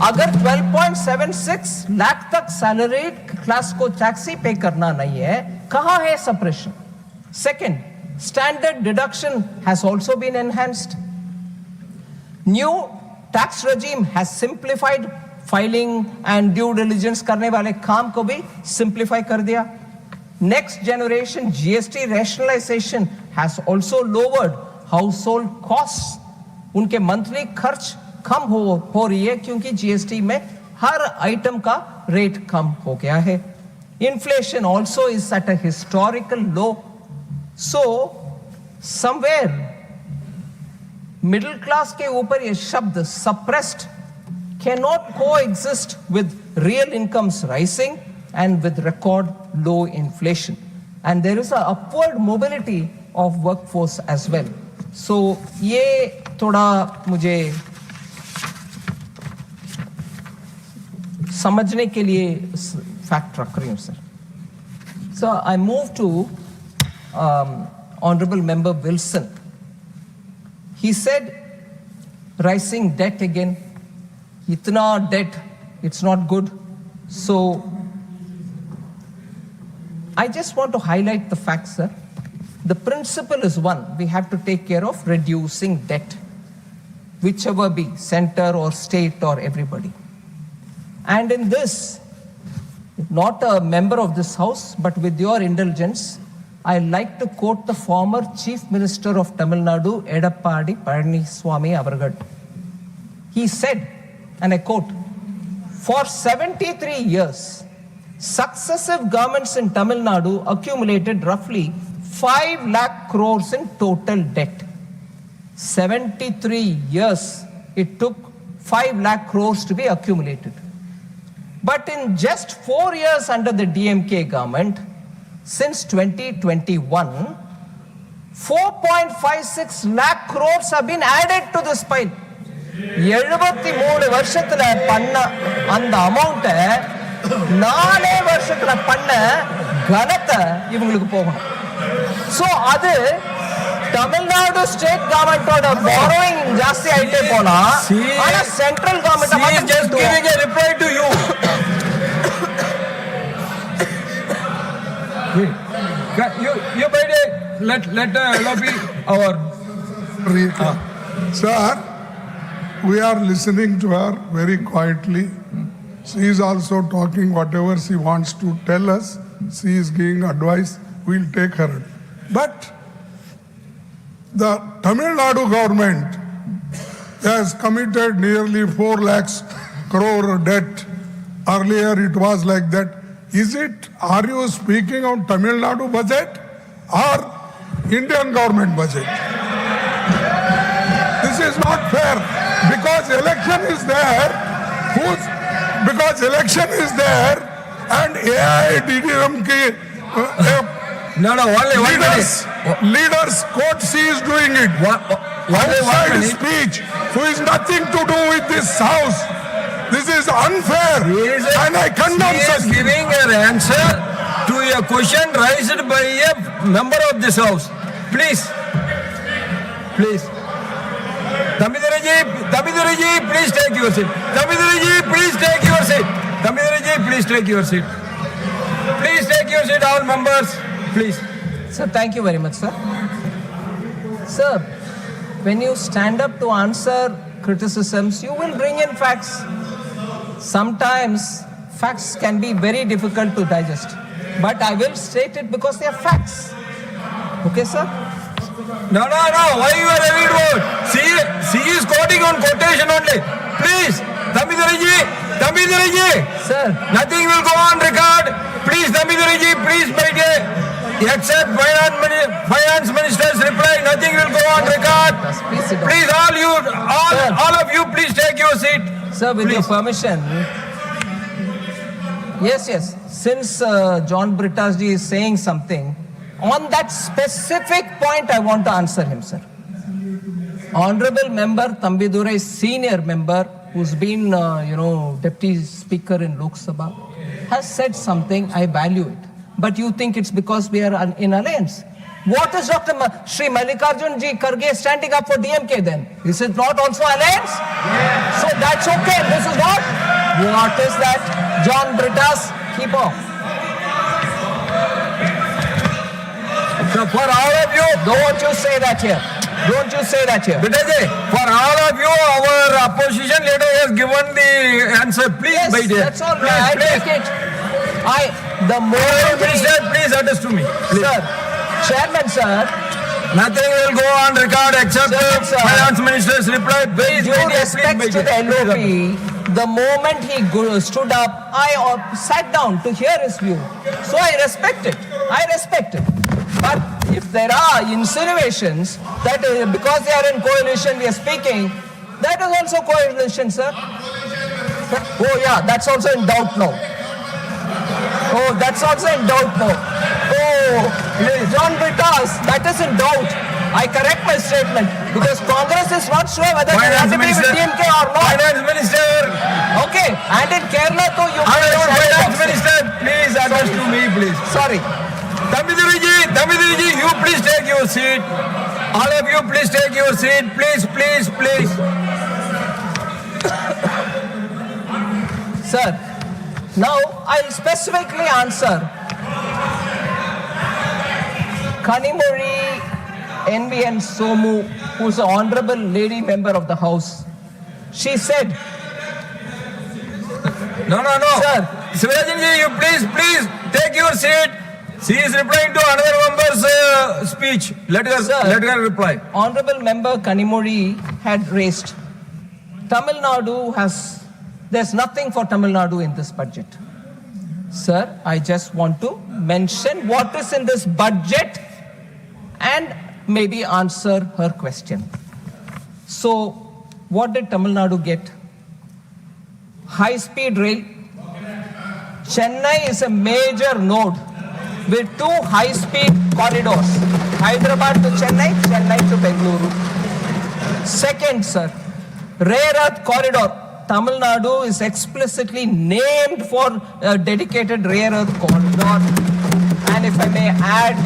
अगर 12.76 लाख तक salaried class को टैक्स ही पे करना नहीं है, कहाँ है suppression? Second, standard deduction has also been enhanced. New tax regime has simplified filing and due diligence करने वाले काम को भी simplify कर दिया. Next generation GST rationalization has also lowered household costs. उनके monthly खर्च कम हो रही है क्योंकि GST में हर item का rate कम हो गया है. Inflation also is at a historical low. So somewhere middle class के ऊपर ये शब्द suppressed cannot coexist with real incomes rising and with record low inflation. And there is an upward mobility of workforce as well. So ये थोड़ा मुझे समझने के लिए fact रख रही हूँ sir. So I move to Honorable Member Wilson. He said, rising debt again. Itna debt, it's not good. So I just want to highlight the fact, sir. The principle is one, we have to take care of reducing debt, whichever be center or state or everybody. And in this, not a member of this house, but with your indulgence, I like to quote the former Chief Minister of Tamil Nadu, Edappadi Palaniswamy Avargal. He said, and I quote, "For 73 years, successive governments in Tamil Nadu accumulated roughly 5 lakh crores in total debt." 73 years it took 5 lakh crores to be accumulated. But in just 4 years under the DMK government, since 2021, 4.56 lakh crores have been added to this pile. 73 வருஷத்துல பண்ண அந்த அமௌண்ட்டை 4 வருஷத்துல பண்ண கணத்தை இவங்களுக்கு போகணும். So அது Tamil Nadu state government or borrowing ಜಾಸ್ತಿ ಐತೆ ಪೋನ ಆನ central government She is just giving a reply to you. You made a let be our. Sir, we are listening to her very quietly. She is also talking whatever she wants to tell us. She is giving advice. We'll take her. But the Tamil Nadu government has committed nearly 4 lakhs crore debt. Earlier it was like that. Are you speaking on Tamil Nadu budget or Indian government budget? This is not fair because election is there. Election is there and AIADDMK No, only 1 minute. leaders quote she is doing it. Only 1 Outside minute. speech who is nothing to do with this house. This is unfair and I condemn She is such. giving an answer to a question raised by a member of this house. Please. Tamiduraji, please take your seat. Tamiduraji, please take your seat. Tamiduraji, please take your seat. Please take your seat, all members. Please. Sir, thank you very much, sir. Sir, when you stand up to answer criticisms, you will bring in facts. Sometimes facts can be very difficult to digest, but I will state it because they are facts. Okay, sir? No. Why you are having word? She is quoting on quotation only. Please, Tamiduraji. Sir, Nothing will go on record. Please, Tamiduraji, please make a except finance minister's reply. Nothing will go on record. please sit down. Please, all of you, please take your seat. Sir, with your Please. permission. Yes. Since John Brittaji is saying something, on that specific point I want to answer him, sir. Honorable member Tambidurai, senior member, who's been, deputy speaker in Lok Sabha, has said something, I value it. But you think it's because we are in alliance. What is Dr. Shri Mallikarjun Ji Kharge standing up for DMK then? Is it not also alliance? So that's okay. This is not. What is that? John Britta's keep off. So for all of you, Don't you say that here. Don't you say that here. Bitaji, for all of you, our opposition leader has given the answer. Please, Yes, Bitaji. that's all right. I Please, take it. The more Minister, please address to me. Please. Sir, Chairman, sir, Nothing will go on record except Sir, the sir. finance minister's reply. Please, due Bitaji, respect please, to the Bitaji. LOP, the moment he stood up, I sat down to hear his view. So I respect it. But if there are insinuations that because they are in coalition, we are speaking, that is also coalition, sir. Oh yeah, that's also in doubt now. Oh, John Britta's, that is in doubt. I correct my statement because Congress is not sure whether they have to be with DMK or not. Finance Minister, Okay, and in Kerala too, you Honorable Finance Minister, please address to me, please. Sorry. Tamiduriji, you please take your seat. All of you, please take your seat. Please. Sir, now I'll specifically answer Kanimori NBN Somu, who's an honorable lady member of the house. She said, No. Sir. Sivarajinji, you please take your seat. She is replying to another member's speech. Let her reply. Honorable member Kanimori had raised Tamil Nadu there's nothing for Tamil Nadu in this budget. Sir, I just want to mention what is in this budget and maybe answer her question. So, what did Tamil Nadu get? High-speed rail. Chennai is a major node with 2 high-speed corridors. Hyderabad to Chennai, Chennai to Bengaluru. Second, sir, rare earth corridor. Tamil Nadu is explicitly named for a dedicated rare earth corridor. And if I may add,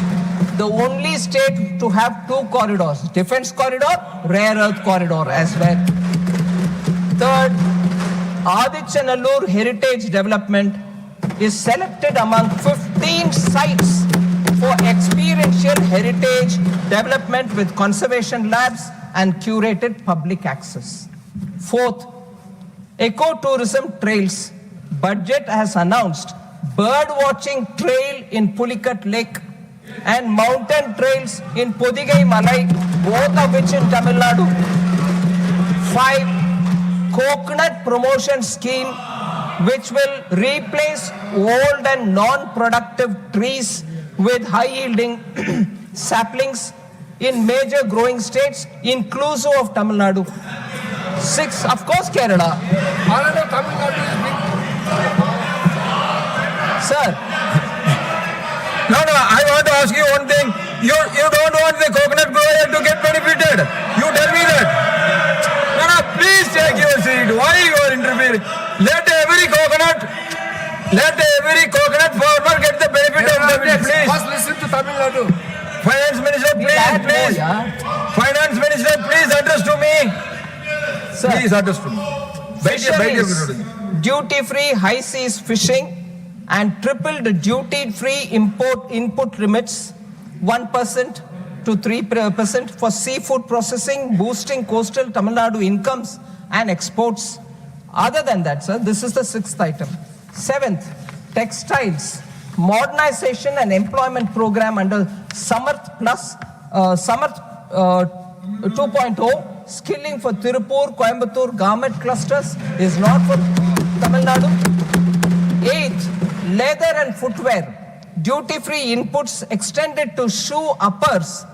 the only state to have 2 corridors, defense corridor, rare earth corridor as well. Third, Adichanallur Heritage Development is selected among 15 sites for experiential heritage development with conservation labs and curated public access. Fourth, ecotourism trails. Budget has announced bird watching trail in Pulikat Lake and mountain trails in Podigai Malai, both of which in Tamil Nadu. 5, coconut promotion scheme which will replace old and non-productive trees with high-yielding saplings in major growing states, inclusive of Tamil Nadu. 6, of course, Kerala. Another Tamil Nadu is big. Sir, No, I want to ask you one thing. You don't want the coconut grower to get benefited. You tell me that. No, please take your seat. Why you are interfering? Let every coconut farmer get the benefit of the bill, please. First listen to Tamil Nadu. Finance Minister, please. Finance Minister, please address to me. sir. Please address to me. Fisheries, duty-free high seas fishing and tripled duty-free input limits 1% to 3% for seafood processing, boosting coastal Tamil Nadu incomes and exports. Other than that, sir, this is the 6th item. 7th, textiles, modernization and employment program under Samarth Plus, Samarth 2.0, skilling for Tirupur, Coimbatore garment clusters is not for Tamil Nadu. 8th, leather and footwear, duty-free inputs extended to shoe uppers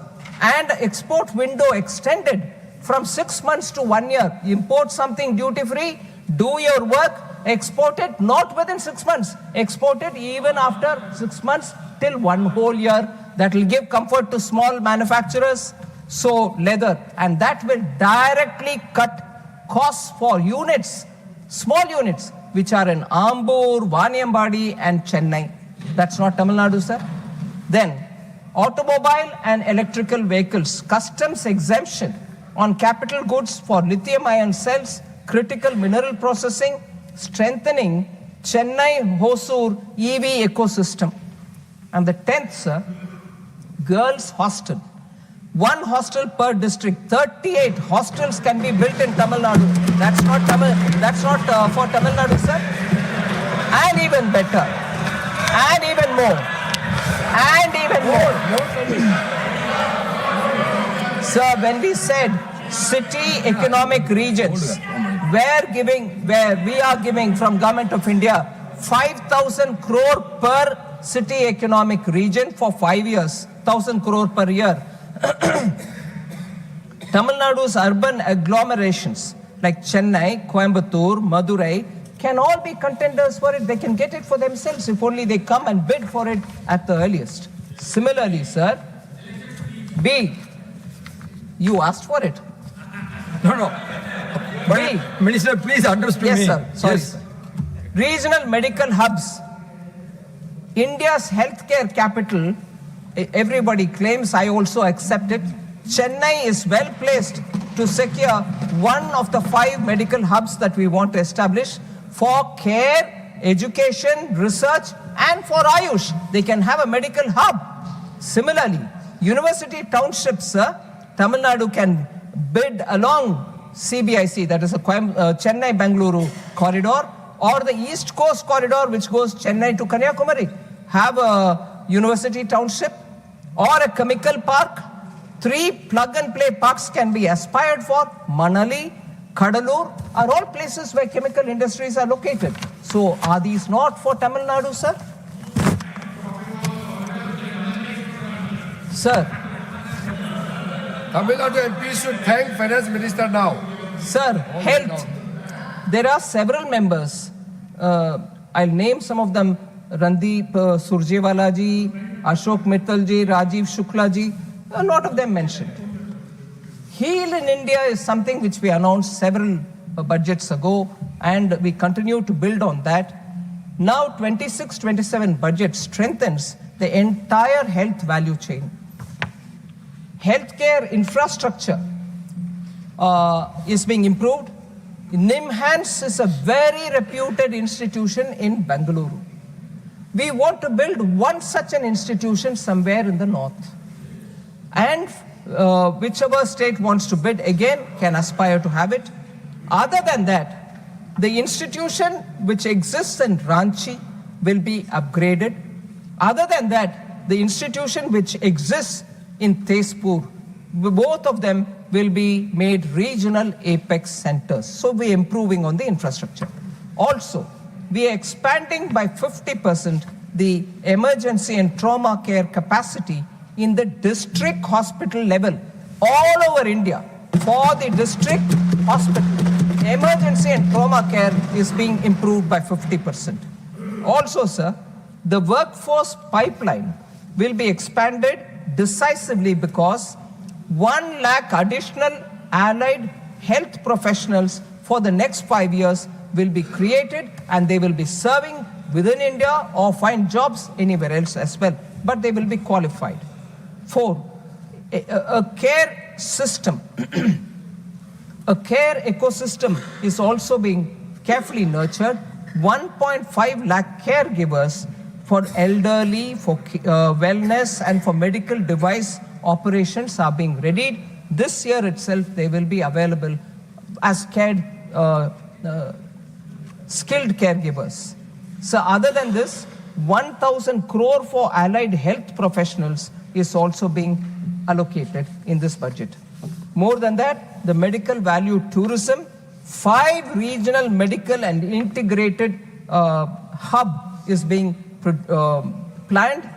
and export window extended from 6 months to 1 year. Import something duty-free, do your work, export it not within 6 months, export it even after 6 months till 1 whole year. That will give comfort to small manufacturers. So leather, and that will directly cut costs for units, small units, which are in Ambur, Vaniambadi and Chennai. That's not Tamil Nadu, sir. Then, automobile and electrical vehicles, customs exemption on capital goods for lithium-ion cells, critical mineral processing, strengthening Chennai-Hosur EV ecosystem. And the 10th, sir, girls' hostel. 1 hostel per district. 38 hostels can be built in Tamil Nadu. That's not for Tamil Nadu, sir. And even better. And even more. And even more. Sir, when we said city economic regions, where we are giving from Government of India 5,000 crore per city economic region for 5 years, 1,000 crore per year. Tamil Nadu's urban agglomerations like Chennai, Coimbatore, Madurai can all be contenders for it. They can get it for themselves if only they come and bid for it at the earliest. Similarly, sir, B, you asked for it. No. B, Minister, please address to me. yes, sir. Sorry, Yes. sir. Regional medical hubs. India's healthcare capital, everybody claims, I also accept it. Chennai is well placed to secure one of the 5 medical hubs that we want to establish for care, education, research, and for Ayush. They can have a medical hub. Similarly, university townships, sir, Tamil Nadu can bid along CBIC, that is a Chennai-Bangalore corridor, or the East Coast corridor, which goes Chennai to Kanyakumari. Have a university township or a chemical park. 3 plug-and-play parks can be aspired for. Manali, Kadalur are all places where chemical industries are located. So are these not for Tamil Nadu, sir? Sir, Tamil Nadu MP should thank Finance Minister now. sir, health. There are several members. I'll name some of them. Randeep Surjewala ji, Ashok Mittal ji, Rajiv Shukla ji, a lot of them mentioned. Heal in India is something which we announced several budgets ago, and we continue to build on that. Now 26-27 budget strengthens the entire health value chain. Healthcare infrastructure is being improved. NIMHANS is a very reputed institution in Bengaluru. We want to build one such an institution somewhere in the north. And whichever state wants to bid again can aspire to have it. Other than that, the institution which exists in Ranchi will be upgraded. Other than that, the institution which exists in Tezpur, both of them will be made regional apex centers. So we are improving on the infrastructure. Also, we are expanding by 50% the emergency and trauma care capacity in the district hospital level all over India. For the district hospital, emergency and trauma care is being improved by 50%. Also, sir, the workforce pipeline will be expanded decisively because 1 lakh additional allied health professionals for the next 5 years will be created, and they will be serving within India or find jobs anywhere else as well, but they will be qualified. 4, a care system, a care ecosystem is also being carefully nurtured. 1.5 lakh caregivers for elderly, for wellness, and for medical device operations are being readied. This year itself, they will be available as skilled caregivers. So other than this, 1,000 crore for allied health professionals is also being allocated in this budget. More than that, the medical value tourism, 5 regional medical and integrated hub is being planned.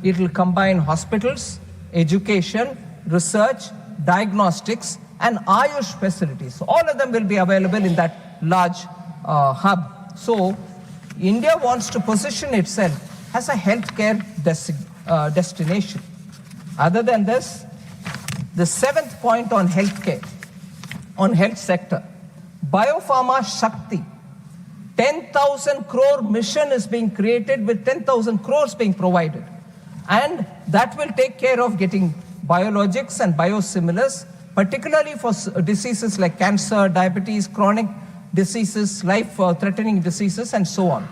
It will combine hospitals, education, research, diagnostics, and Ayush facilities. All of them will be available in that large hub. So India wants to position itself as a healthcare destination. Other than this, the 7th point on healthcare, on health sector, Biopharma Shakti, 10,000 crore mission is being created with 10,000 crores being provided. And that will take care of getting biologics and biosimilars, particularly for diseases like cancer, diabetes, chronic diseases, life-threatening diseases, and so on.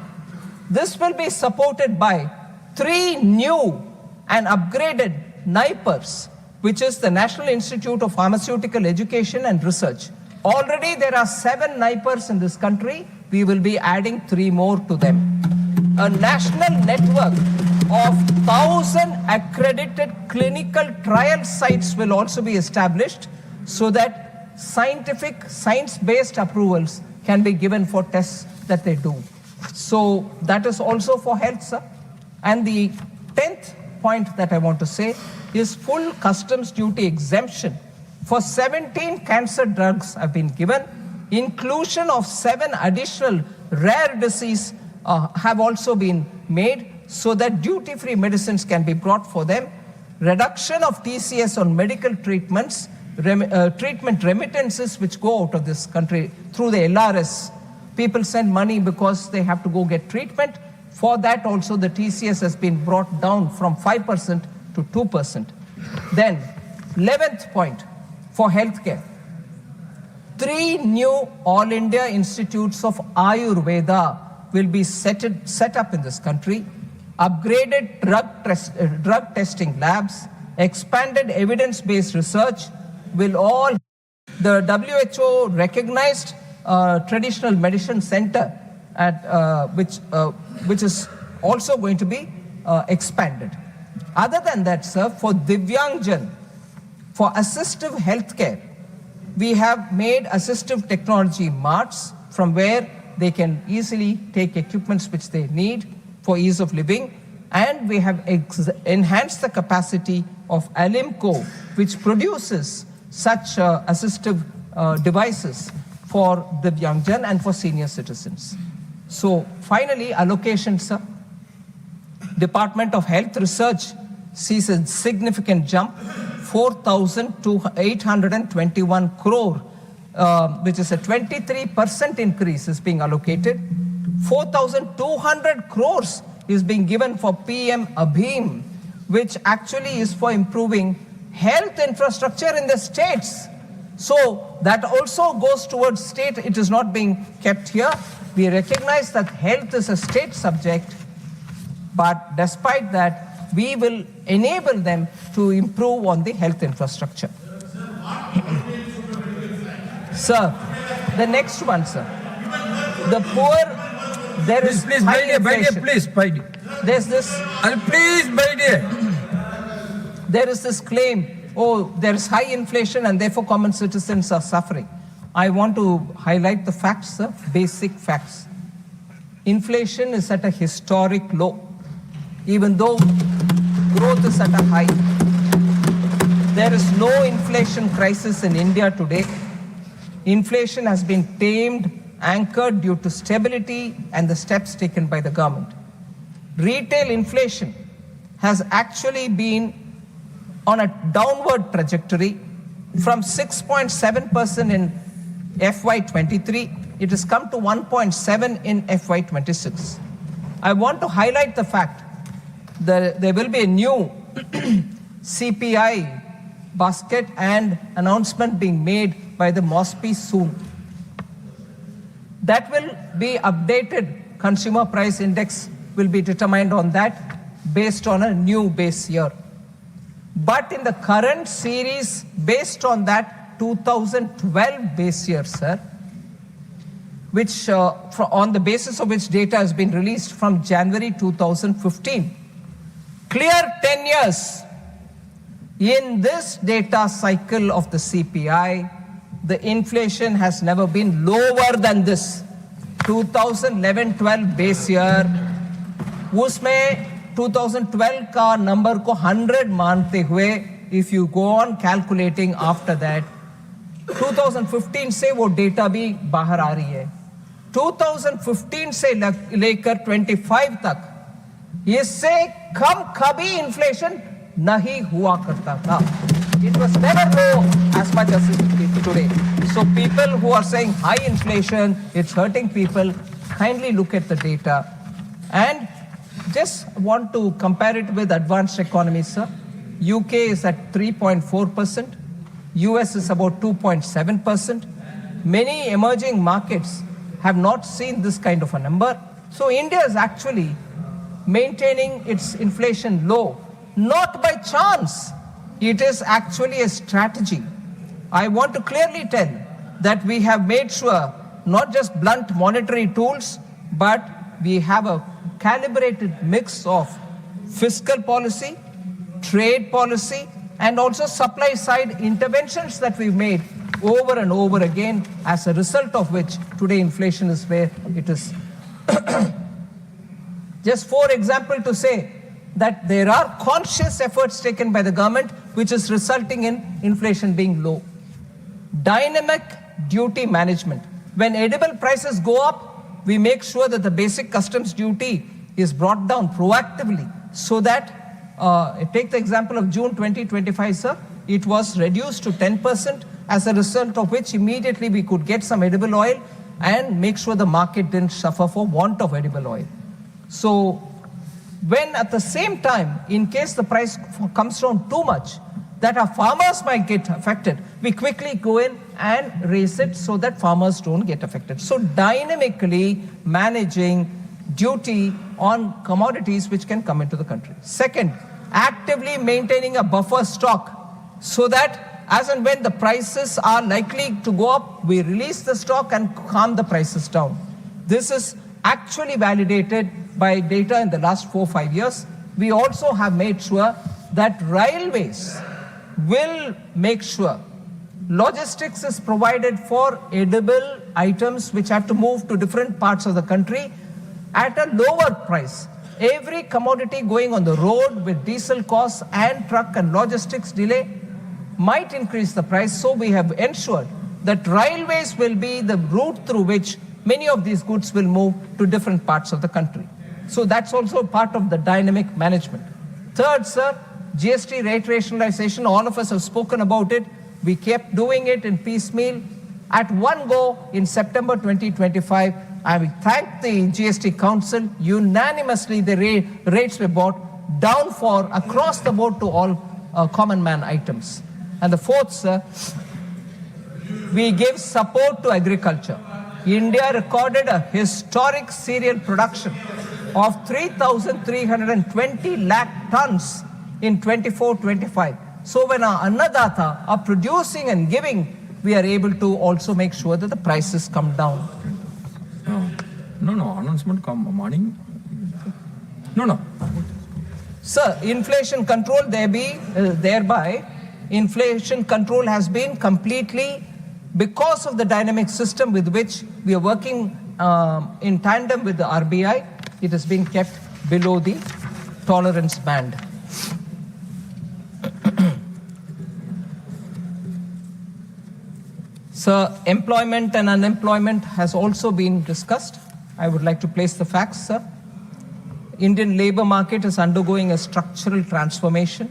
This will be supported by 3 new and upgraded NIPERs, which is the National Institute of Pharmaceutical Education and Research. Already there are 7 NIPERs in this country. We will be adding 3 more to them. A national network of 1,000 accredited clinical trial sites will also be established so that science-based approvals can be given for tests that they do. So that is also for health, sir. And the 10th point that I want to say is full customs duty exemption for 17 cancer drugs have been given. Inclusion of 7 additional rare diseases have also been made so that duty-free medicines can be brought for them. Reduction of TCS on medical treatments, treatment remittances which go out of this country through the LRS. People send money because they have to go get treatment. For that also the TCS has been brought down from 5% to 2%. Then 11th point for healthcare. 3 new All India Institutes of Ayurveda will be set up in this country. Upgraded drug testing labs, expanded evidence-based research will all. The WHO recognized traditional medicine center at which is also going to be expanded. Other than that, sir, for Divyangjan, for assistive healthcare, we have made assistive technology marts from where they can easily take equipments which they need for ease of living. And we have enhanced the capacity of Alimco, which produces such assistive devices for Divyangjan and for senior citizens. So finally, allocations, sir. Department of Health Research sees a significant jump, 4,821 crore, which is a 23% increase is being allocated. 4,200 crores is being given for PM Abhim, which actually is for improving health infrastructure in the states. So that also goes towards state. It is not being kept here. We recognize that health is a state subject, but despite that, we will enable them to improve on the health infrastructure. Sir, the next one, sir. The poor, there is Please, high please, inflation. please, There's this, please, my dear. there is this claim, oh, there is high inflation and therefore common citizens are suffering. I want to highlight the facts, sir, basic facts. Inflation is at a historic low, even though growth is at a high. There is no inflation crisis in India today. Inflation has been tamed, anchored due to stability and the steps taken by the government. Retail inflation has actually been on a downward trajectory from 6.7% in FY23. It has come to 1.7 in FY26. I want to highlight the fact that there will be a new CPI basket and announcement being made by the MOSPI soon. That will be updated. Consumer price index will be determined on that based on a new base year. But in the current series, based on that 2012 base year, sir, which on the basis of which data has been released from January 2015, clear 10 years. In this data cycle of the CPI, the inflation has never been lower than this. 2011-12 base year, उसमें 2012 का number को 100 मानते हुए, if you go on calculating after that, 2015 से वो data भी बाहर आ रही है. 2015 से लेकर 25 तक इससे कम कभी inflation नहीं हुआ करता था. It was never low as much as it is today. So people who are saying high inflation, it's hurting people, kindly look at the data. And just want to compare it with advanced economies, sir. UK is at 3.4%. US is about 2.7%. Many emerging markets have not seen this kind of a number. So India is actually maintaining its inflation low, not by chance. It is actually a strategy. I want to clearly tell that we have made sure not just blunt monetary tools, but we have a calibrated mix of fiscal policy, trade policy, and also supply side interventions that we've made over and over again, as a result of which today inflation is where it is. Just for example to say that there are conscious efforts taken by the government which is resulting in inflation being low. Dynamic duty management. When edible prices go up, we make sure that the basic customs duty is brought down proactively so that, take the example of June 2025, sir, it was reduced to 10%, as a result of which immediately we could get some edible oil and make sure the market didn't suffer for want of edible oil. So when at the same time, in case the price comes down too much, that our farmers might get affected, we quickly go in and raise it so that farmers don't get affected. So dynamically managing duty on commodities which can come into the country. Second, actively maintaining a buffer stock so that as and when the prices are likely to go up, we release the stock and calm the prices down. This is actually validated by data in the last 4-5 years. We also have made sure that railways will make sure logistics is provided for edible items which have to move to different parts of the country at a lower price. Every commodity going on the road with diesel costs and truck and logistics delay might increase the price. So we have ensured that railways will be the route through which many of these goods will move to different parts of the country. So that's also part of the dynamic management. Third, sir, GST rate rationalization, all of us have spoken about it. We kept doing it in piecemeal. At one go in September 2025, I will thank the GST Council. Unanimously, the rates were brought down for across the board to all common man items. And the fourth, sir, we gave support to agriculture. India recorded a historic cereal production of 3,320 lakh tons in 24-25. So when our annadata are producing and giving, we are able to also make sure that the prices come down. No, announcement come morning. No. Sir, inflation control thereby, inflation control has been completely, because of the dynamic system with which we are working in tandem with the RBI, it has been kept below the tolerance band. Sir, employment and unemployment has also been discussed. I would like to place the facts, sir. Indian labor market is undergoing a structural transformation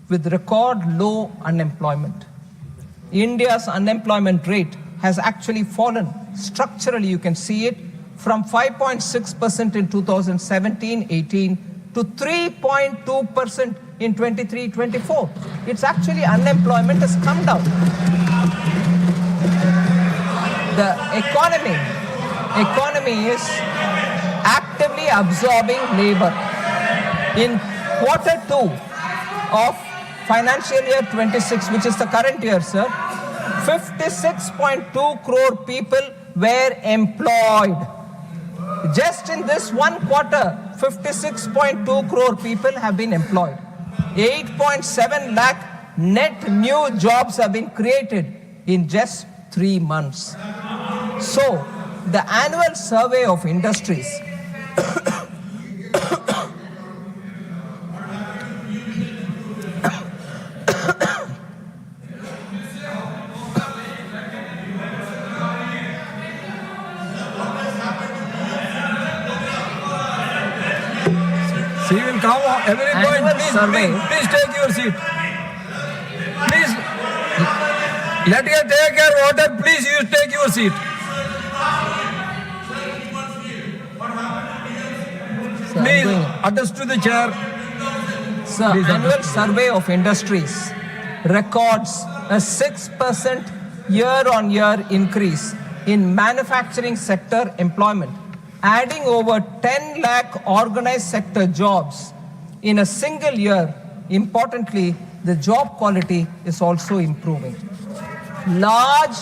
with record low unemployment. India's unemployment rate has actually fallen structurally, you can see it, from 5.6% in 2017-18 to 3.2% in 23-24. It's actually unemployment has come down. The economy is actively absorbing labor. In Q2 of financial year 26, which is the current year, sir, 56.2 crore people were employed. Just in this one quarter, 56.2 crore people have been employed. 8.7 lakh net new jobs have been created in just 3 months. So, the annual survey of industries She will come every point. Please take your seat. Please let her take her water. Please you take your seat. Please address to the chair. Sir, annual survey of industries records a 6% year-on-year increase in manufacturing sector employment, adding over 10 lakh organized sector jobs in a single year. Importantly, the job quality is also improving. Large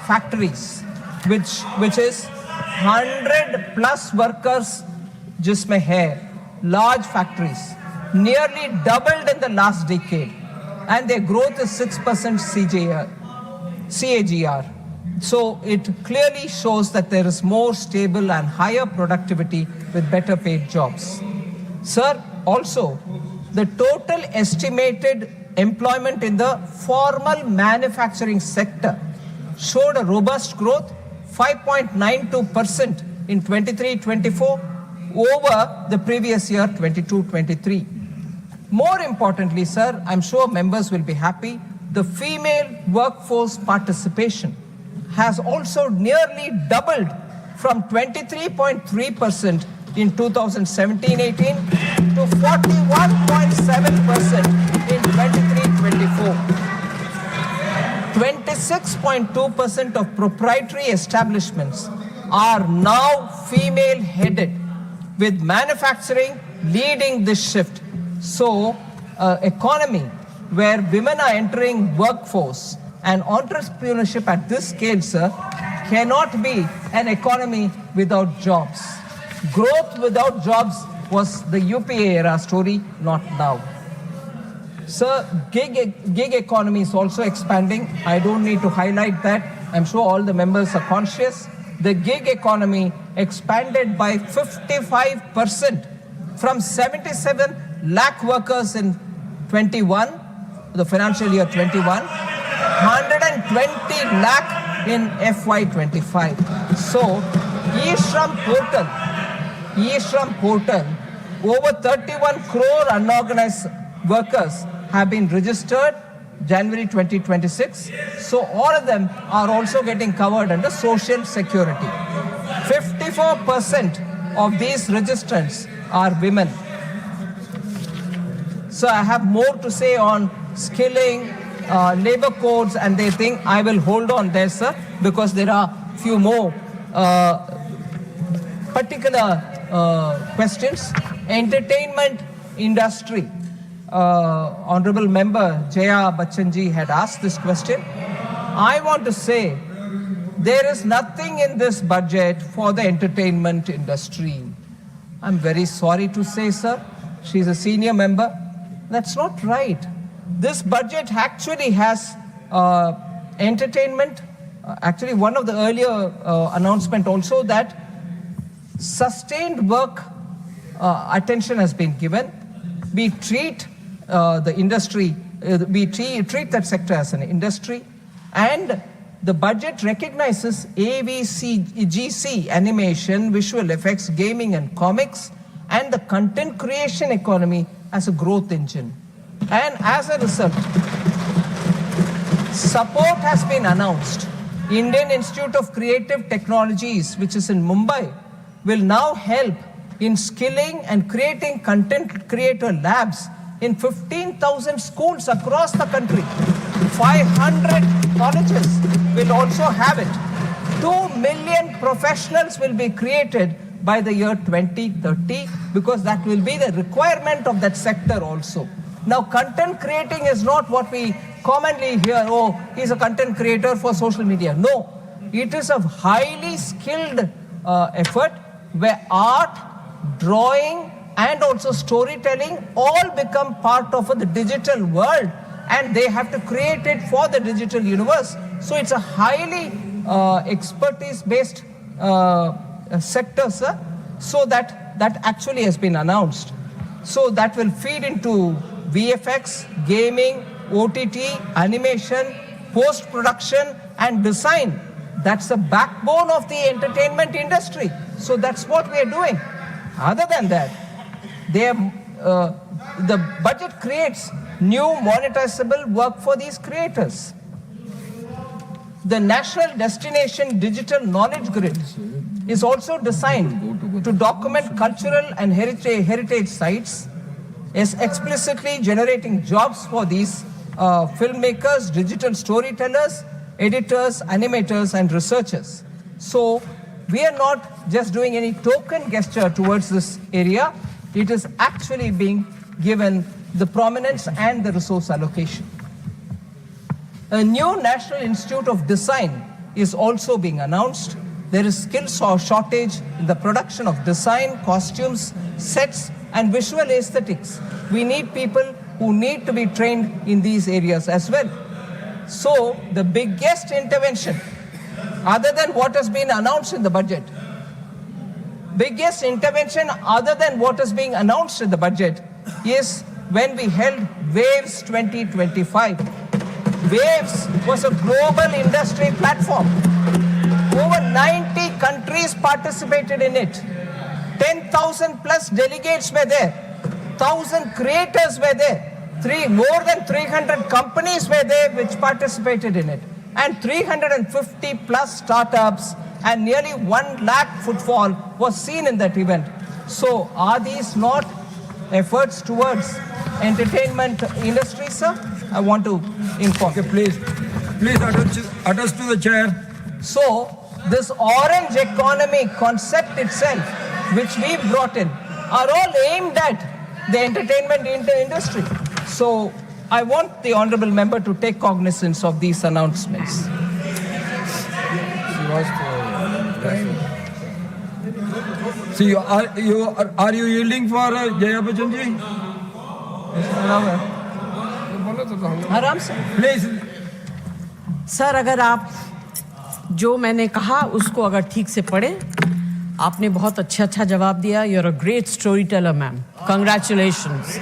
factories, which is 100 plus workers, jisme hai, large factories, nearly doubled in the last decade, and their growth is 6% CAGR. So it clearly shows that there is more stable and higher productivity with better paid jobs. Sir, also, the total estimated employment in the formal manufacturing sector showed a robust growth, 5.92% in 23-24 over the previous year, 22-23. More importantly, sir, I'm sure members will be happy, the female workforce participation has also nearly doubled from 23.3% in 2017-18 to 41.7% in 23-24. 26.2% of proprietary establishments are now female-headed, with manufacturing leading this shift. So, economy where women are entering workforce and entrepreneurship at this scale, sir, cannot be an economy without jobs. Growth without jobs was the UPA era story, not now. Sir, gig economy is also expanding. I don't need to highlight that. I'm sure all the members are conscious. The gig economy expanded by 55% from 77 lakh workers in 21, the financial year 21, 120 lakh in FY25. So, e-Shram portal, over 31 crore unorganized workers have been registered January 2026. So all of them are also getting covered under Social Security. 54% of these registrants are women. So I have more to say on skilling, labor codes, and they think I will hold on there, sir, because there are few more particular questions. Entertainment industry. Honorable Member Jaya Bachchanji had asked this question. I want to say there is nothing in this budget for the entertainment industry. I'm very sorry to say, sir, she's a senior member. That's not right. This budget actually has entertainment. Actually, one of the earlier announcement also that sustained work attention has been given. We treat the industry, we treat that sector as an industry, and the budget recognizes AVCGC, animation, visual effects, gaming and comics, and the content creation economy as a growth engine. And as a result, support has been announced. Indian Institute of Creative Technologies, which is in Mumbai, will now help in skilling and creating content creator labs in 15,000 schools across the country. 500 colleges will also have it. 2 million professionals will be created by the year 2030 because that will be the requirement of that sector also. Now, content creating is not what we commonly hear, oh, he's a content creator for social media. No, it is a highly skilled effort where art, drawing, and also storytelling all become part of the digital world, and they have to create it for the digital universe. So it's a highly expertise-based sector, sir. So that actually has been announced. So that will feed into VFX, gaming, OTT, animation, post-production, and design. That's the backbone of the entertainment industry. So that's what we are doing. Other than that, the budget creates new monetizable work for these creators. The National Destination Digital Knowledge Grid is also designed to document cultural and heritage sites, is explicitly generating jobs for these filmmakers, digital storytellers, editors, animators, and researchers. So we are not just doing any token gesture towards this area. It is actually being given the prominence and the resource allocation. A new National Institute of Design is also being announced. There is skills shortage in the production of design, costumes, sets, and visual aesthetics. We need people who need to be trained in these areas as well. So the biggest intervention, other than what has been announced in the budget, biggest intervention other than what is being announced in the budget is when we held Waves 2025. Waves was a global industry platform. Over 90 countries participated in it. 10,000 plus delegates were there. 1,000 creators were there. More than 300 companies were there which participated in it. And 350 plus startups and nearly 1 lakh footfall was seen in that event. So are these not efforts towards entertainment industry, sir? I want to inform. Okay, please address to the chair. So this orange economy concept itself, which we brought in, are all aimed at the entertainment industry. So I want the honorable member to take cognizance of these announcements. See, are you yielding for Jaya Bachchanji? आराम से Please. Sir, अगर आप जो मैंने कहा उसको अगर ठीक से पढ़े, आपने बहुत अच्छा जवाब दिया. You are a great storyteller, ma'am. Congratulations.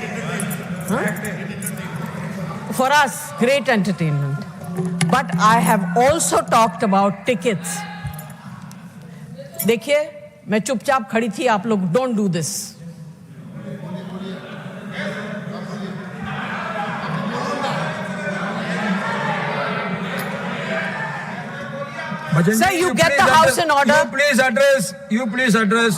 For us, great entertainment. But I have also talked about tickets. देखिए, मैं चुपचाप खड़ी थी. आप लोग don't do this. Sir, you get the house in order. You please address.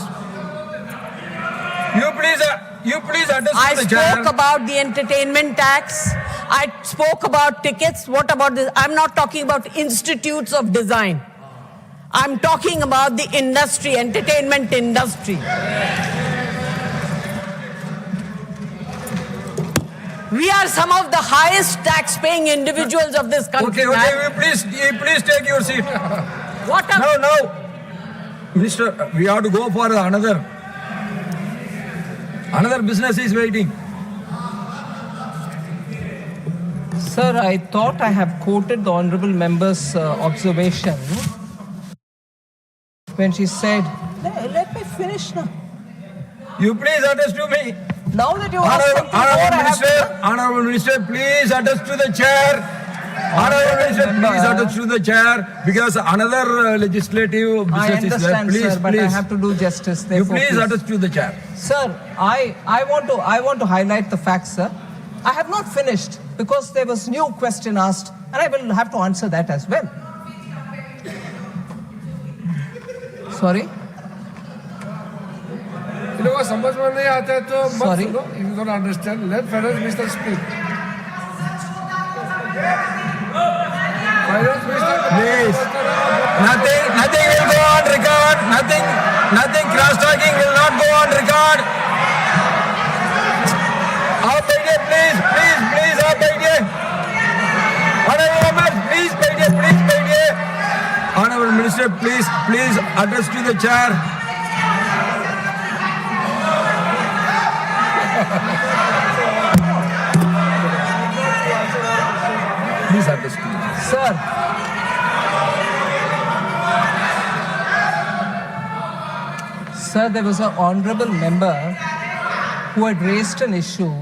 You please attest I to the chair. spoke about the entertainment tax. I spoke about tickets. What about this? I'm not talking about institutes of design. I'm talking about the industry, entertainment industry. We are some of the highest tax-paying individuals of this country. Okay, man. you please take your seat. What a No. Minister, we have to go for another business is waiting. Sir, I thought I have quoted the honorable member's observation when she said, let me finish now. You please attest to me. Now that you asked something more, I have to... Honorable Minister, please attest to the chair. Honorable Minister, please attest to the chair because another legislative I business is there. understand, Please, sir, but I have to do justice. You Therefore, please attest to the chair. Sir, I want to highlight the facts, sir. I have not finished because there was new question asked, and I will have to answer that as well. Sorry? You know what? समझ में नहीं आता है तो मत Sorry? सुनो. If you don't understand, let finance minister speak. Finance minister. Please. Nothing will go on record. Nothing cross-talking will not go on record. आप बैठिए, please आप बैठिए. Honorable members, please बैठिए. Honorable Minister, please address to the chair. Please address to the chair. Sir, there was an honorable member who had raised an issue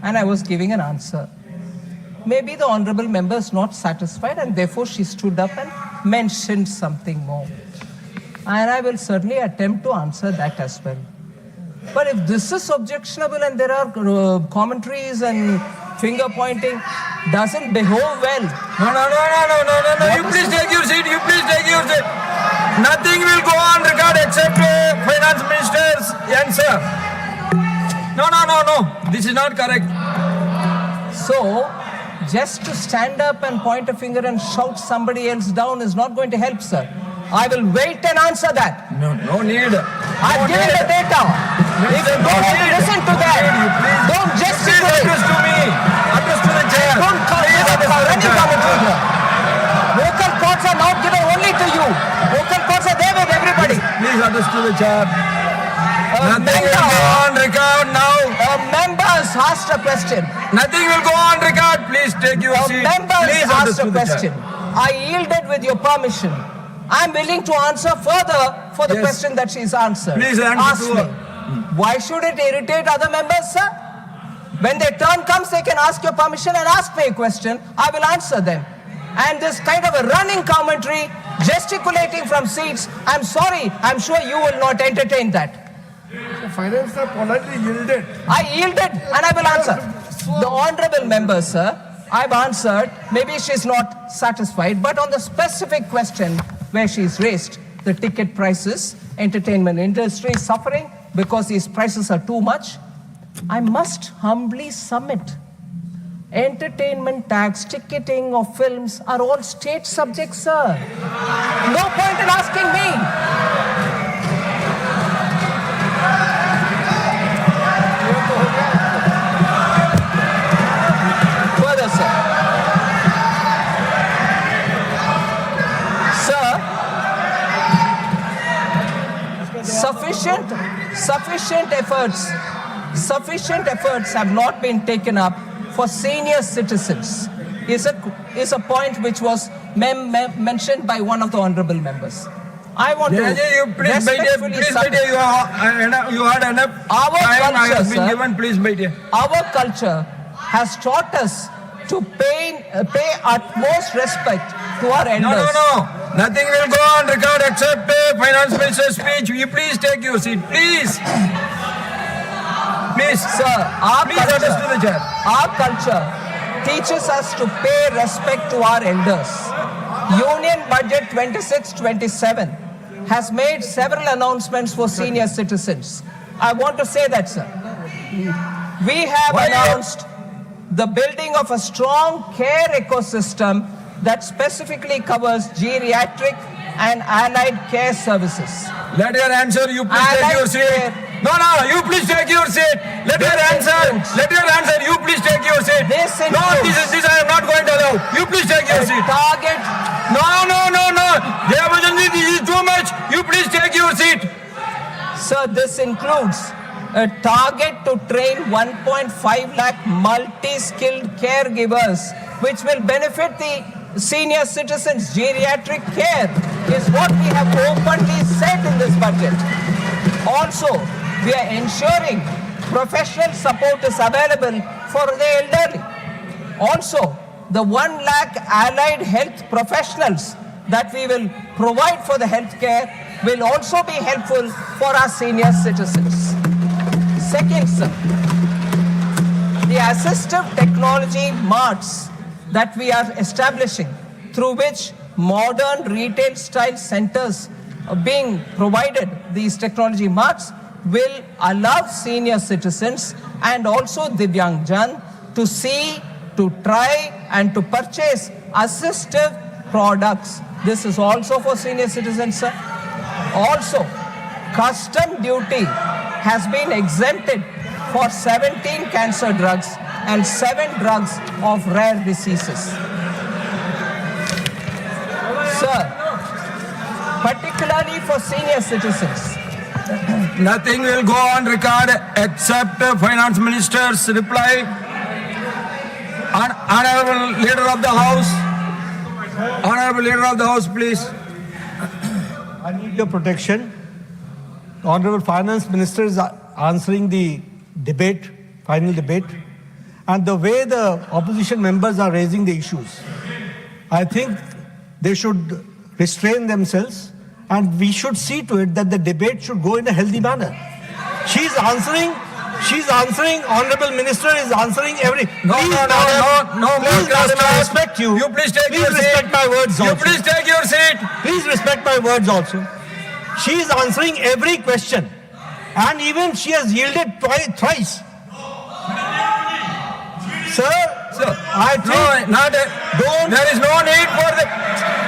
and I was giving an answer. Maybe the honorable member is not satisfied and therefore she stood up and mentioned something more. And I will certainly attempt to answer that as well. But if this is objectionable and there are commentaries and finger pointing, doesn't behove well. No. You please take your seat. Nothing will go on record except finance minister's answer. No. This is not correct. So, just to stand up and point a finger and shout somebody else down is not going to help, sir. I will wait and answer that. No need. I've given the data. If you don't want to listen to that, don't gesticulate. Address to me. Address to the chair. Don't call any commentary here. Vocal cords are not given only to you. Vocal cords are there with everybody. Please address to the chair. Nothing will go on record now. A member has asked a question. Nothing will go on record. Please take your A seat. member Please has address asked a to the question. chair. I yielded with your permission. I'm willing to answer further for the Yes. question that she's answered. Please answer Ask to me. her. Why should it irritate other members, sir? When their turn comes, they can ask your permission and ask me a question. I will answer them. And this kind of a running commentary, gesticulating from seats, I'm sorry, I'm sure you will not entertain that. The finance minister politely yielded. I yielded and I will answer. The honorable member, sir, I've answered. Maybe she's not satisfied, but on the specific question where she's raised, the ticket prices, entertainment industry is suffering because these prices are too much, I must humbly submit. Entertainment tax, ticketing of films are all state subjects, sir. No point in asking me. Further, sir. Sufficient efforts have not been taken up for senior citizens is a point which was mentioned by one of the honorable members. I want to You please respectfully submit. you had enough Our time I culture, have been sir. given. Please बैठिए. Our culture has taught us to pay utmost respect to our elders. No. Nothing will go on record except finance minister's speech. You please take your seat. Please. Sir, Please address to the chair. our culture teaches us to pay respect to our elders. Union Budget 26-27 has made several announcements for senior citizens. I want to say that, sir. we have Why you- announced the building of a strong care ecosystem that specifically covers geriatric and allied care services. Let her answer. You please I take like your seat. it. No, you please take your seat. Let her answer. Let her answer. You please take your seat. This No, this I am not going to allow. You please take your seat. Target. No. Devajanji, this is too much. You please take your seat. Sir, this includes a target to train 1.5 lakh multi-skilled caregivers, which will benefit the senior citizens. Geriatric care is what we have openly said in this budget. Also, we are ensuring professional support is available for the elderly. Also, the 1 lakh allied health professionals that we will provide for the healthcare will also be helpful for our senior citizens. Second, sir, the assistive technology marts that we are establishing, through which modern retail style centers are being provided, these technology marts will allow senior citizens and also Divyangjan to see, to try and to purchase assistive products. This is also for senior citizens, sir. Also, custom duty has been exempted for 17 cancer drugs and 7 drugs of rare diseases. Sir, particularly for senior citizens, Nothing will go on record except Finance Minister's reply. Honorable Leader of the House. Honorable Leader of the House, please. I need your protection. The Honorable Finance Minister is answering the debate, final debate, and the way the opposition members are raising the issues. I think they should restrain themselves, and we should see to it that the debate should go in a healthy manner. She's answering, Honorable Minister is answering every... No, Please, please, Madam, I respect you. You please take Please your seat. respect my words You also. please take your seat. Please respect my words also. She is answering every question, and even she has yielded thrice. Sir, I think There is no need for the...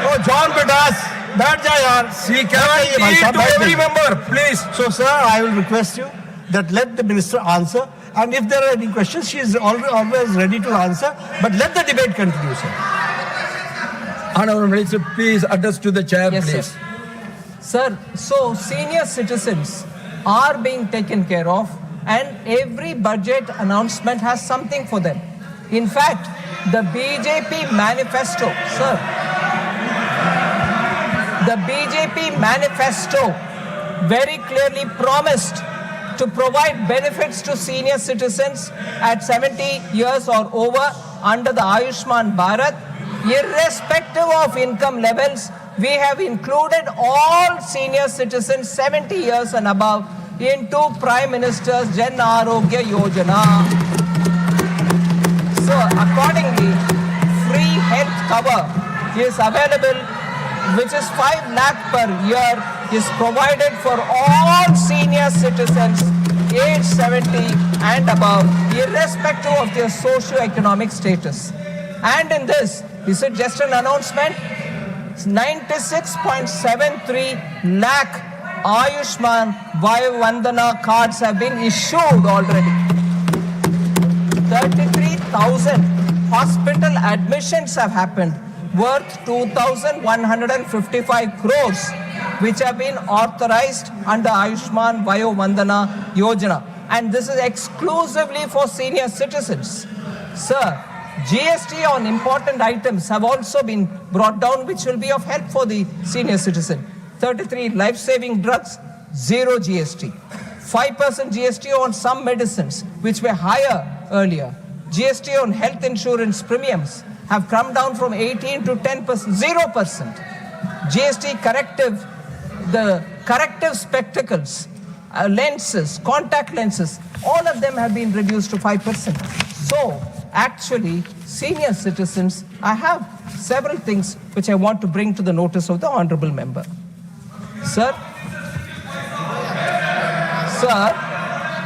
Oh, John Bidas, बैठ जा यार. She cannot yield to every member, please. So, sir, I will request you that let the minister answer, and if there are any questions, she is always ready to answer. But let the debate continue, sir. Honorable Minister, please address to the chair, yes, please. sir. Sir, so senior citizens are being taken care of, and every budget announcement has something for them. In fact, the BJP manifesto, sir, the BJP manifesto very clearly promised to provide benefits to senior citizens at 70 years or over under the Ayushman Bharat. Irrespective of income levels, we have included all senior citizens 70 years and above into Prime Minister's Jan Arogya Yojana. So accordingly, free health cover is available, which is 5 lakh per year, is provided for all senior citizens aged 70 and above, irrespective of their socio-economic status. And in this is just an announcement, 96.73 lakh Ayushman Vandana cards have been issued already. 33,000 hospital admissions have happened, worth 2,155 crores, which have been authorized under Ayushman Vandana Yojana. And this is exclusively for senior citizens. Sir, GST on important items have also been brought down, which will be of help for the senior citizen. 33 life-saving drugs, 0 GST. 5% GST on some medicines, which were higher earlier. GST on health insurance premiums have come down from 18 to 10%, 0%. GST corrective, the corrective spectacles, lenses, contact lenses, all of them have been reduced to 5%. So, actually, senior citizens, I have several things which I want to bring to the notice of the honorable member. Sir,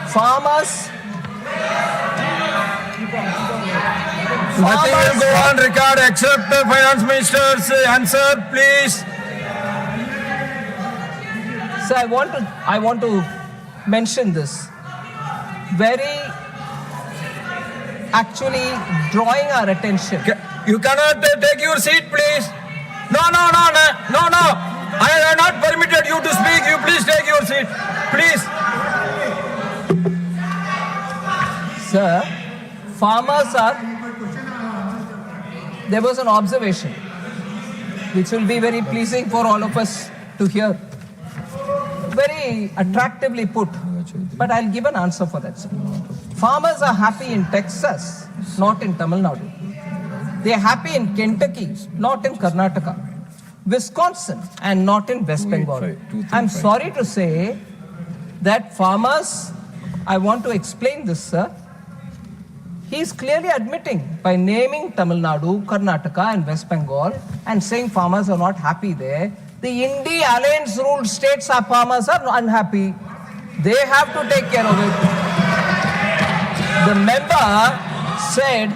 farmers Nothing will go on record except the finance minister's answer, please. So I want to mention this. Very actually drawing our attention. You cannot take your seat, please. No. I have not permitted you to speak. You please take your seat, please. Sir, farmers are. There was an observation which will be very pleasing for all of us to hear. Very attractively put, but I'll give an answer for that, sir. Farmers are happy in Texas, not in Tamil Nadu. They are happy in Kentucky, not in Karnataka. Wisconsin, and not in West Bengal. I'm sorry to say that farmers, I want to explain this, sir. He's clearly admitting by naming Tamil Nadu, Karnataka, and West Bengal and saying farmers are not happy there. The India Alliance ruled states are farmers are unhappy. They have to take care of it. The member said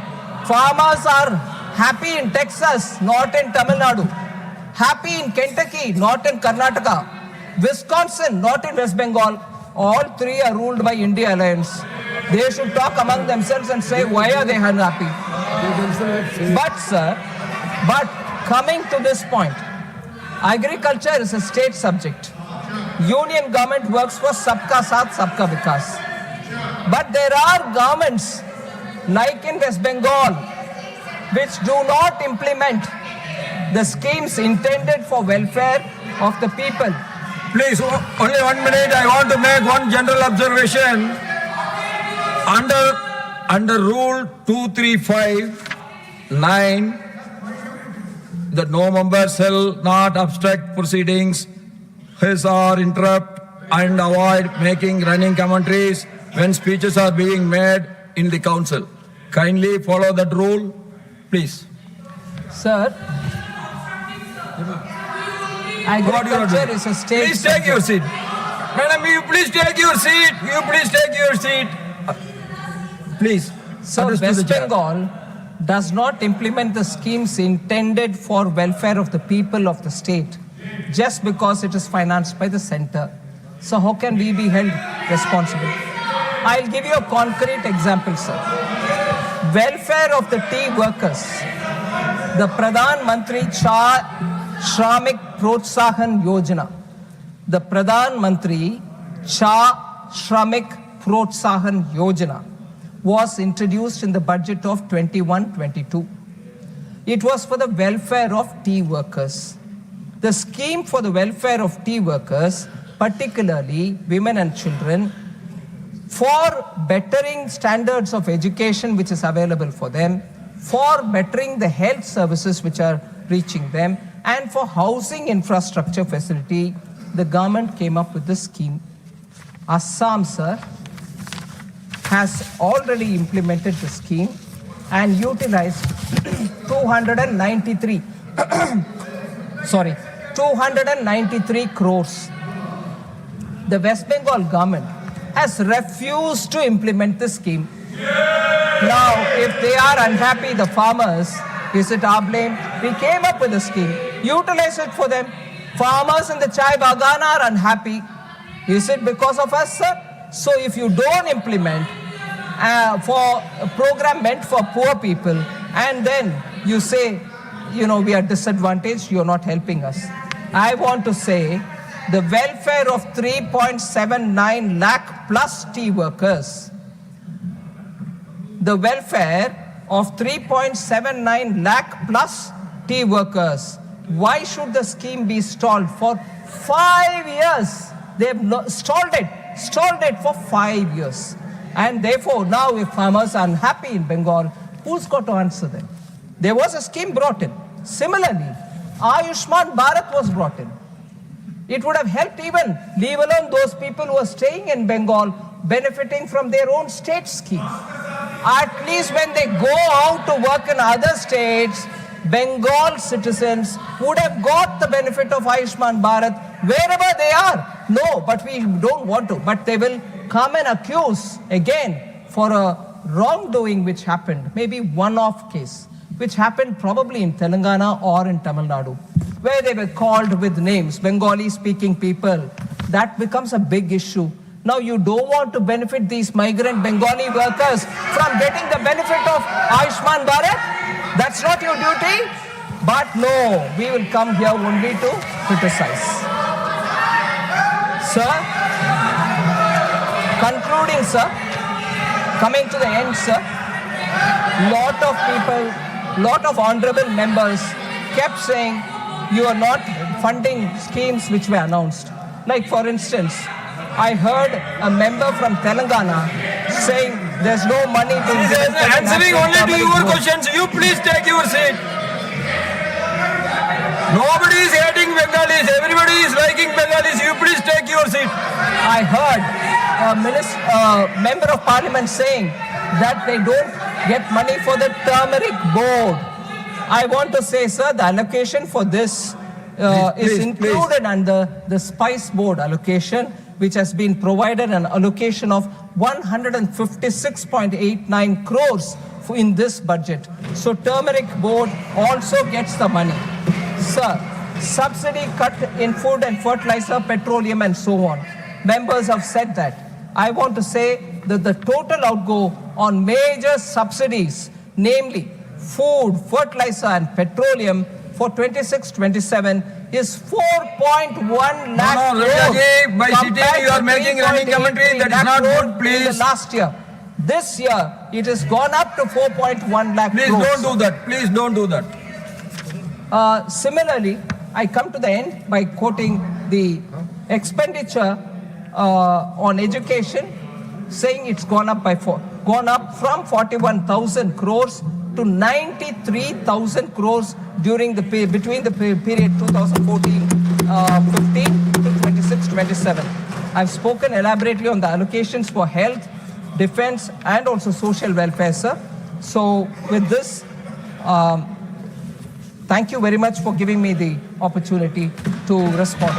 farmers are happy in Texas, not in Tamil Nadu. Happy in Kentucky, not in Karnataka. Wisconsin, not in West Bengal. All three are ruled by India Alliance. They should talk among themselves and say why are they unhappy. But sir, coming to this point, agriculture is a state subject. Union government works for Sabka Saath, Sabka Vikas. But there are governments, like in West Bengal, which do not implement the schemes intended for welfare of the people. Please, only 1 minute. I want to make one general observation. Under Rule 235(9), that no member shall not obstruct proceedings, hiss or interrupt, and avoid making running commentaries when speeches are being made in the council. Kindly follow that rule, please. Sir, agriculture is a state Please take your seat. Madam, you please take your seat. You please take your seat. Please. So address to the West chair. Bengal does not implement the schemes intended for welfare of the people of the state just because it is financed by the center. So how can we be held responsible? I'll give you a concrete example, sir. Welfare of the tea workers. The Pradhan Mantri Shramik Protsahan Yojana. The Pradhan Mantri Shramik Protsahan Yojana was introduced in the budget of 21-22. It was for the welfare of tea workers. The scheme for the welfare of tea workers, particularly women and children, for bettering standards of education which is available for them, for bettering the health services which are reaching them, and for housing infrastructure facility, the government came up with this scheme. Assam, sir, has already implemented the scheme and utilized 293 crores. The West Bengal government has refused to implement the scheme. Now, if they are unhappy, the farmers, is it our blame? We came up with a scheme, utilize it for them. Farmers in the chai bagan are unhappy. Is it because of us, sir? So if you don't implement for a program meant for poor people, and then you say, we are disadvantaged, you're not helping us. I want to say the welfare of 3.79 lakh plus tea workers, the welfare of 3.79 lakh plus tea workers, why should the scheme be stalled for 5 years? They have stalled it for 5 years. And therefore, now if farmers are unhappy in Bengal, who's got to answer them? There was a scheme brought in. Similarly, Ayushman Bharat was brought in. It would have helped even, leave alone those people who are staying in Bengal, benefiting from their own state scheme. At least when they go out to work in other states, Bengal citizens would have got the benefit of Ayushman Bharat wherever they are. No, but we don't want to. But they will come and accuse again for a wrongdoing which happened, maybe one-off case, which happened probably in Telangana or in Tamil Nadu, where they were called with names, Bengali-speaking people. That becomes a big issue. Now you don't want to benefit these migrant Bengali workers from getting the benefit of Ayushman Bharat? That's not your duty? But no, we will come here only to criticize. Sir, concluding, sir, coming to the end, sir, lot of people, lot of honorable members kept saying you are not funding schemes which were announced. Like for instance, I heard a member from Telangana saying there's no money to He is answering only to your questions. You please take your seat. Nobody is hating Bengalis. Everybody is liking Bengalis. You please take your seat. I heard a member of parliament saying that they don't get money for the turmeric board. I want to say, sir, the allocation for this is included under the spice board allocation, which has been provided an allocation of 156.89 crores in this budget. So turmeric board also gets the money. Sir, subsidy cut in food and fertilizer, petroleum and so on. Members have said that. I want to say that the total outgo on major subsidies, namely food, fertilizer and petroleum for 26-27 is 4.1 lakh No, Rajaji, by sitting you are making running commentary. That is not good, please. Last year. This year, it has gone up to 4.1 lakh Please crores. don't do that. Please don't do that. Similarly, I come to the end by quoting the expenditure on education, saying it's gone up from 41,000 crores to 93,000 crores during the between the period 2014-15 to 26-27. I've spoken elaborately on the allocations for health, defense, and also social welfare, sir. So with this, thank you very much for giving me the opportunity to respond.